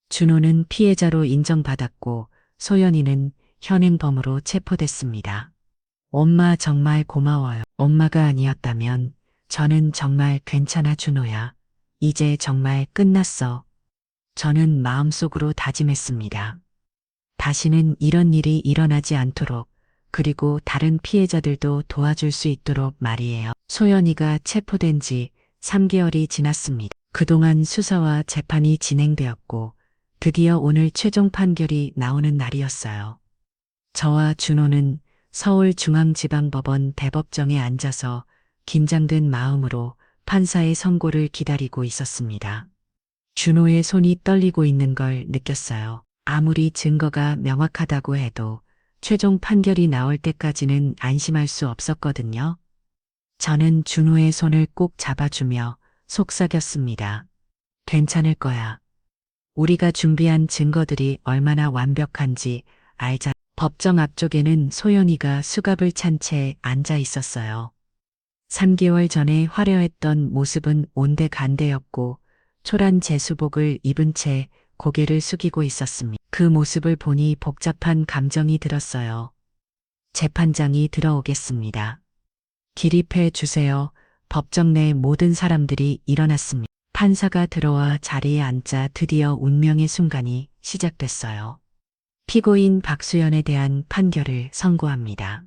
준호는 피해자로 인정받았고 소연이는 현행범으로 체포됐습니다. 엄마 정말 고마워요. 엄마가 아니었다면 저는 정말 괜찮아 준호야. 이제 정말 끝났어. 저는 마음속으로 다짐했습니다. 다시는 이런 일이 일어나지 않도록 그리고 다른 피해자들도 도와줄 수 있도록 말이에요. 소연이가 체포된 지 3개월이 지났습니다. 그동안 수사와 재판이 진행되었고 드디어 오늘 최종 판결이 나오는 날이었어요. 저와 준호는 서울중앙지방법원 대법정에 앉아서 긴장된 마음으로 판사의 선고를 기다리고 있었습니다. 준호의 손이 떨리고 있는 걸 느꼈어요. 아무리 증거가 명확하다고 해도 최종 판결이 나올 때까지는 안심할 수 없었거든요. 저는 준호의 손을 꼭 잡아주며 속삭였습니다. 괜찮을 거야. 우리가 준비한 증거들이 얼마나 완벽한지 알자. 법정 앞쪽에는 소연이가 수갑을 찬 채 앉아 있었어요. 3개월 전에 화려했던 모습은 온데간데였고 초란 제수복을 입은 채 고개를 숙이고 있었습니다. 그 모습을 보니 복잡한 감정이 들었어요. 재판장이 들어오겠습니다. 기립해 주세요. 법정 내 모든 사람들이 일어났습니다. 판사가 들어와 자리에 앉자 드디어 운명의 순간이 시작됐어요. 피고인 박수연에 대한 판결을 선고합니다.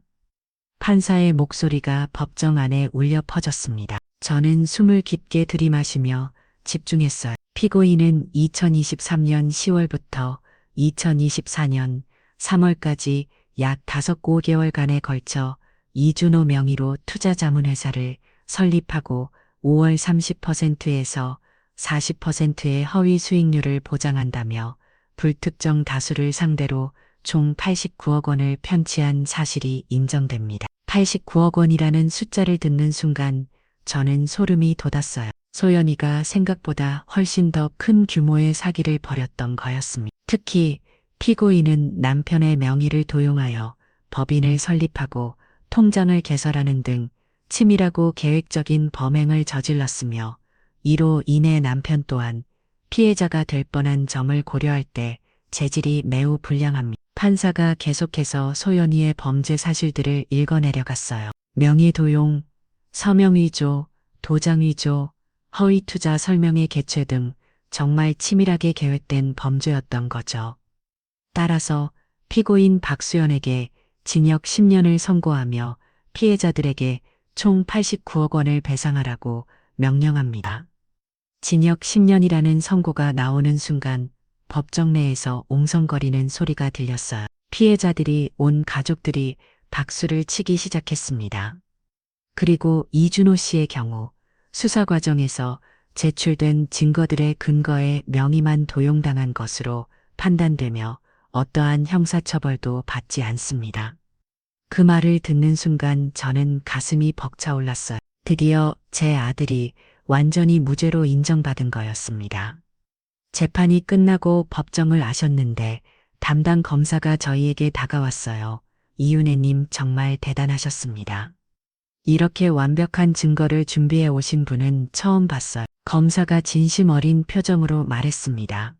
판사의 목소리가 법정 안에 울려 퍼졌습니다. 저는 숨을 깊게 들이마시며 집중했어요. 피고인은 2023년 10월부터 2024년 3월까지 약 5~5개월간에 걸쳐 이준호 명의로 투자자문회사를 설립하고 5월 30%에서 40%의 허위 수익률을 보장한다며 불특정 다수를 상대로 총 89억 원을 편취한 사실이 인정됩니다. 89억 원이라는 숫자를 듣는 순간 저는 소름이 돋았어요. 소연이가 생각보다 훨씬 더 큰 규모의 사기를 벌였던 거였습니다. 특히 피고인은 남편의 명의를 도용하여 법인을 설립하고 통장을 개설하는 등 치밀하고 계획적인 범행을 저질렀으며 이로 인해 남편 또한 피해자가 될 뻔한 점을 고려할 때 재질이 매우 불량합니다. 판사가 계속해서 소연이의 범죄 사실들을 읽어내려갔어요. 명의도용, 서명위조, 도장위조, 허위투자 설명의 개최 등 정말 치밀하게 계획된 범죄였던 거죠. 따라서 피고인 박수연에게 징역 10년을 선고하며 피해자들에게 총 89억 원을 배상하라고 명령합니다. 징역 10년이라는 선고가 나오는 순간 법정 내에서 옹성거리는 소리가 들렸어요. 피해자들이 온 가족들이 박수를 치기 시작했습니다. 그리고 이준호 씨의 경우 수사 과정에서 제출된 증거들의 근거에 명의만 도용당한 것으로 판단되며 어떠한 형사처벌도 받지 않습니다. 그 말을 듣는 순간 저는 가슴이 벅차올랐어요. 드디어 제 아들이 완전히 무죄로 인정받은 거였습니다. 재판이 끝나고 법정을 아셨는데 담당 검사가 저희에게 다가왔어요. 이윤혜님 정말 대단하셨습니다. 이렇게 완벽한 증거를 준비해 오신 분은 처음 봤어요. 검사가 진심 어린 표정으로 말했습니다.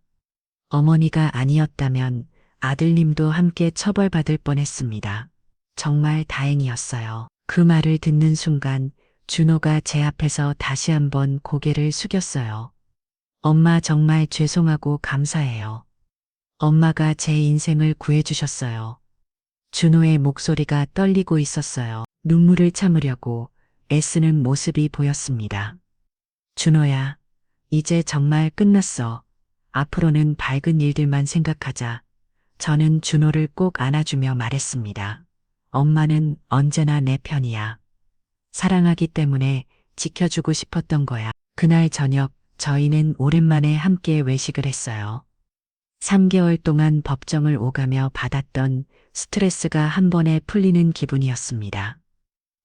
어머니가 아니었다면 아들님도 함께 처벌받을 뻔했습니다. 정말 다행이었어요. 그 말을 듣는 순간 준호가 제 앞에서 다시 한번 고개를 숙였어요. 엄마 정말 죄송하고 감사해요. 엄마가 제 인생을 구해주셨어요. 준호의 목소리가 떨리고 있었어요. 눈물을 참으려고 애쓰는 모습이 보였습니다. 준호야, 이제 정말 끝났어. 앞으로는 밝은 일들만 생각하자. 저는 준호를 꼭 안아주며 말했습니다. 엄마는 언제나 내 편이야. 사랑하기 때문에 지켜주고 싶었던 거야. 그날 저녁 저희는 오랜만에 함께 외식을 했어요. 3개월 동안 법정을 오가며 받았던 스트레스가 한 번에 풀리는 기분이었습니다.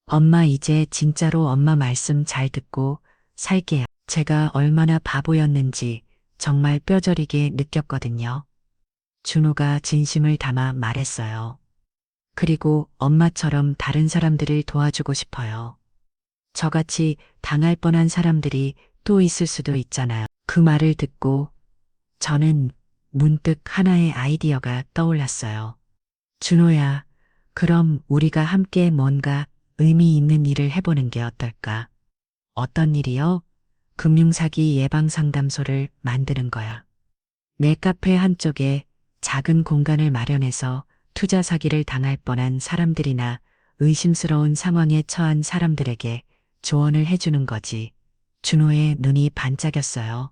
엄마 이제 진짜로 엄마 말씀 잘 듣고 살게요. 제가 얼마나 바보였는지 정말 뼈저리게 느꼈거든요. 준호가 진심을 담아 말했어요. 그리고 엄마처럼 다른 사람들을 도와주고 싶어요. 저같이 당할 뻔한 사람들이 또 있을 수도 있잖아요. 그 말을 듣고 저는 문득 하나의 아이디어가 떠올랐어요. 준호야, 그럼 우리가 함께 뭔가 의미 있는 일을 해보는 게 어떨까? 어떤 일이요? 금융사기 예방상담소를 만드는 거야. 내 카페 한쪽에 작은 공간을 마련해서 투자 사기를 당할 뻔한 사람들이나 의심스러운 상황에 처한 사람들에게 조언을 해주는 거지. 준호의 눈이 반짝였어요.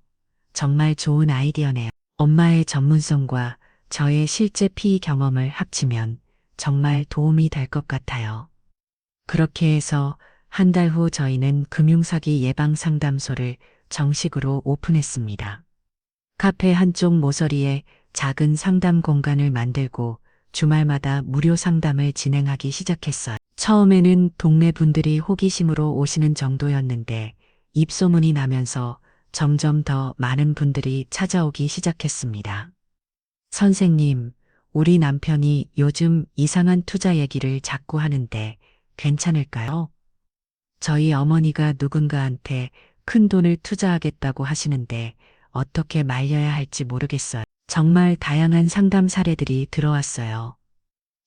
정말 좋은 아이디어네요. 엄마의 전문성과 저의 실제 피해 경험을 합치면 정말 도움이 될 것 같아요. 그렇게 해서 한 달 후 저희는 금융사기 예방상담소를 정식으로 오픈했습니다. 카페 한쪽 모서리에 작은 상담 공간을 만들고 주말마다 무료 상담을 진행하기 시작했어요. 처음에는 동네 분들이 호기심으로 오시는 정도였는데 입소문이 나면서 점점 더 많은 분들이 찾아오기 시작했습니다. 선생님, 우리 남편이 요즘 이상한 투자 얘기를 자꾸 하는데 괜찮을까요? 저희 어머니가 누군가한테 큰 돈을 투자하겠다고 하시는데 어떻게 말려야 할지 모르겠어요. 정말 다양한 상담 사례들이 들어왔어요.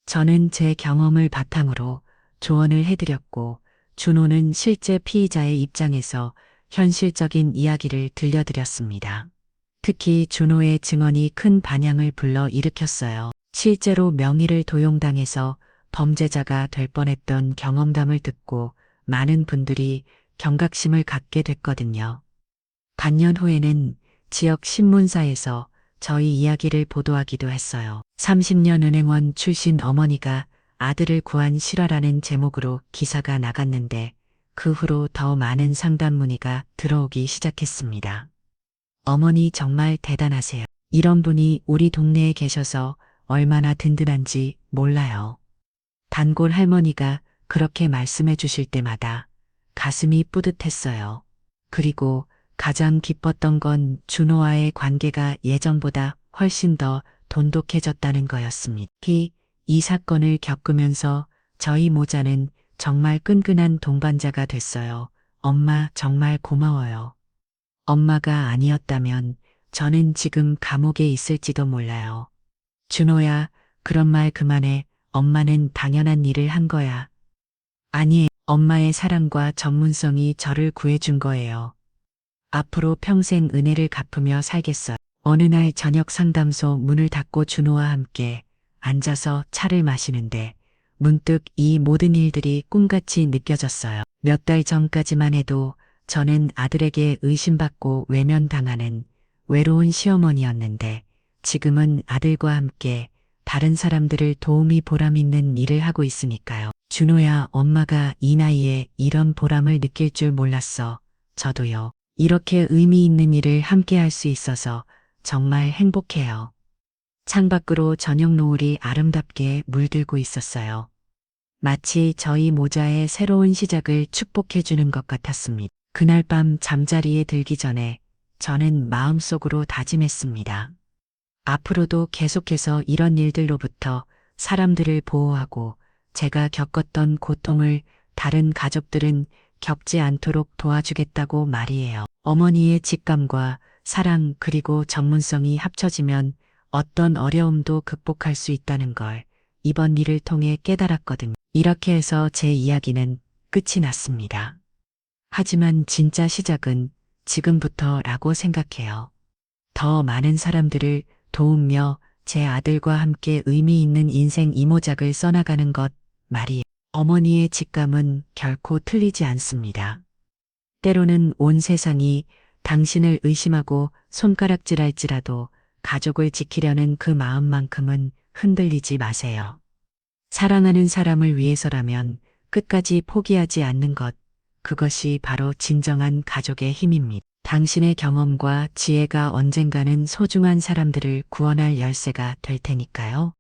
저는 제 경험을 바탕으로 조언을 해드렸고 준호는 실제 피의자의 입장에서 현실적인 이야기를 들려드렸습니다. 특히 준호의 증언이 큰 반향을 불러 일으켰어요. 실제로 명의를 도용당해서 범죄자가 될 뻔했던 경험담을 듣고 많은 분들이 경각심을 갖게 됐거든요. 반년 후에는 지역 신문사에서 저희 이야기를 보도하기도 했어요. 30년 은행원 출신 어머니가 아들을 구한 실화라는 제목으로 기사가 나갔는데 그 후로 더 많은 상담 문의가 들어오기 시작했습니다. 어머니 정말 대단하세요. 이런 분이 우리 동네에 계셔서 얼마나 든든한지 몰라요. 단골 할머니가 그렇게 말씀해 주실 때마다 가슴이 뿌듯했어요. 그리고 가장 기뻤던 건 준호와의 관계가 예전보다 훨씬 더 돈독해졌다는 거였습니다. 이 사건을 겪으면서 저희 모자는 정말 끈끈한 동반자가 됐어요. 엄마 정말 고마워요. 엄마가 아니었다면 저는 지금 감옥에 있을지도 몰라요. 준호야, 그런 말 그만해. 엄마는 당연한 일을 한 거야. 아니, 엄마의 사랑과 전문성이 저를 구해준 거예요. 앞으로 평생 은혜를 갚으며 살겠어요. 어느 날 저녁 상담소 문을 닫고 준호와 함께 앉아서 차를 마시는데 문득 이 모든 일들이 꿈같이 느껴졌어요. 몇 달 전까지만 해도 저는 아들에게 의심받고 외면당하는 외로운 시어머니였는데 지금은 아들과 함께 다른 사람들을 도움이 보람 있는 일을 하고 있으니까요. 준호야, 엄마가 이 나이에 이런 보람을 느낄 줄 몰랐어. 저도요. 이렇게 의미 있는 일을 함께 할 수 있어서 정말 행복해요. 창밖으로 저녁 노을이 아름답게 물들고 있었어요. 마치 저희 모자의 새로운 시작을 축복해주는 것 같았습니다. 그날 밤 잠자리에 들기 전에 저는 마음속으로 다짐했습니다. 앞으로도 계속해서 이런 일들로부터 사람들을 보호하고 제가 겪었던 고통을 다른 가족들은 겪지 않도록 도와주겠다고 말이에요. 어머니의 직감과 사랑 그리고 전문성이 합쳐지면 어떤 어려움도 극복할 수 있다는 걸 이번 일을 통해 깨달았거든요. 이렇게 해서 제 이야기는 끝이 났습니다. 하지만 진짜 시작은 지금부터라고 생각해요. 더 많은 사람들을 도우며 제 아들과 함께 의미 있는 인생 이모작을 써나가는 것 말이에요. 어머니의 직감은 결코 틀리지 않습니다. 때로는 온 세상이 당신을 의심하고 손가락질할지라도 가족을 지키려는 그 마음만큼은 흔들리지 마세요. 사랑하는 사람을 위해서라면 끝까지 포기하지 않는 것, 그것이 바로 진정한 가족의 힘입니다. 당신의 경험과 지혜가 언젠가는 소중한 사람들을 구원할 열쇠가 될 테니까요.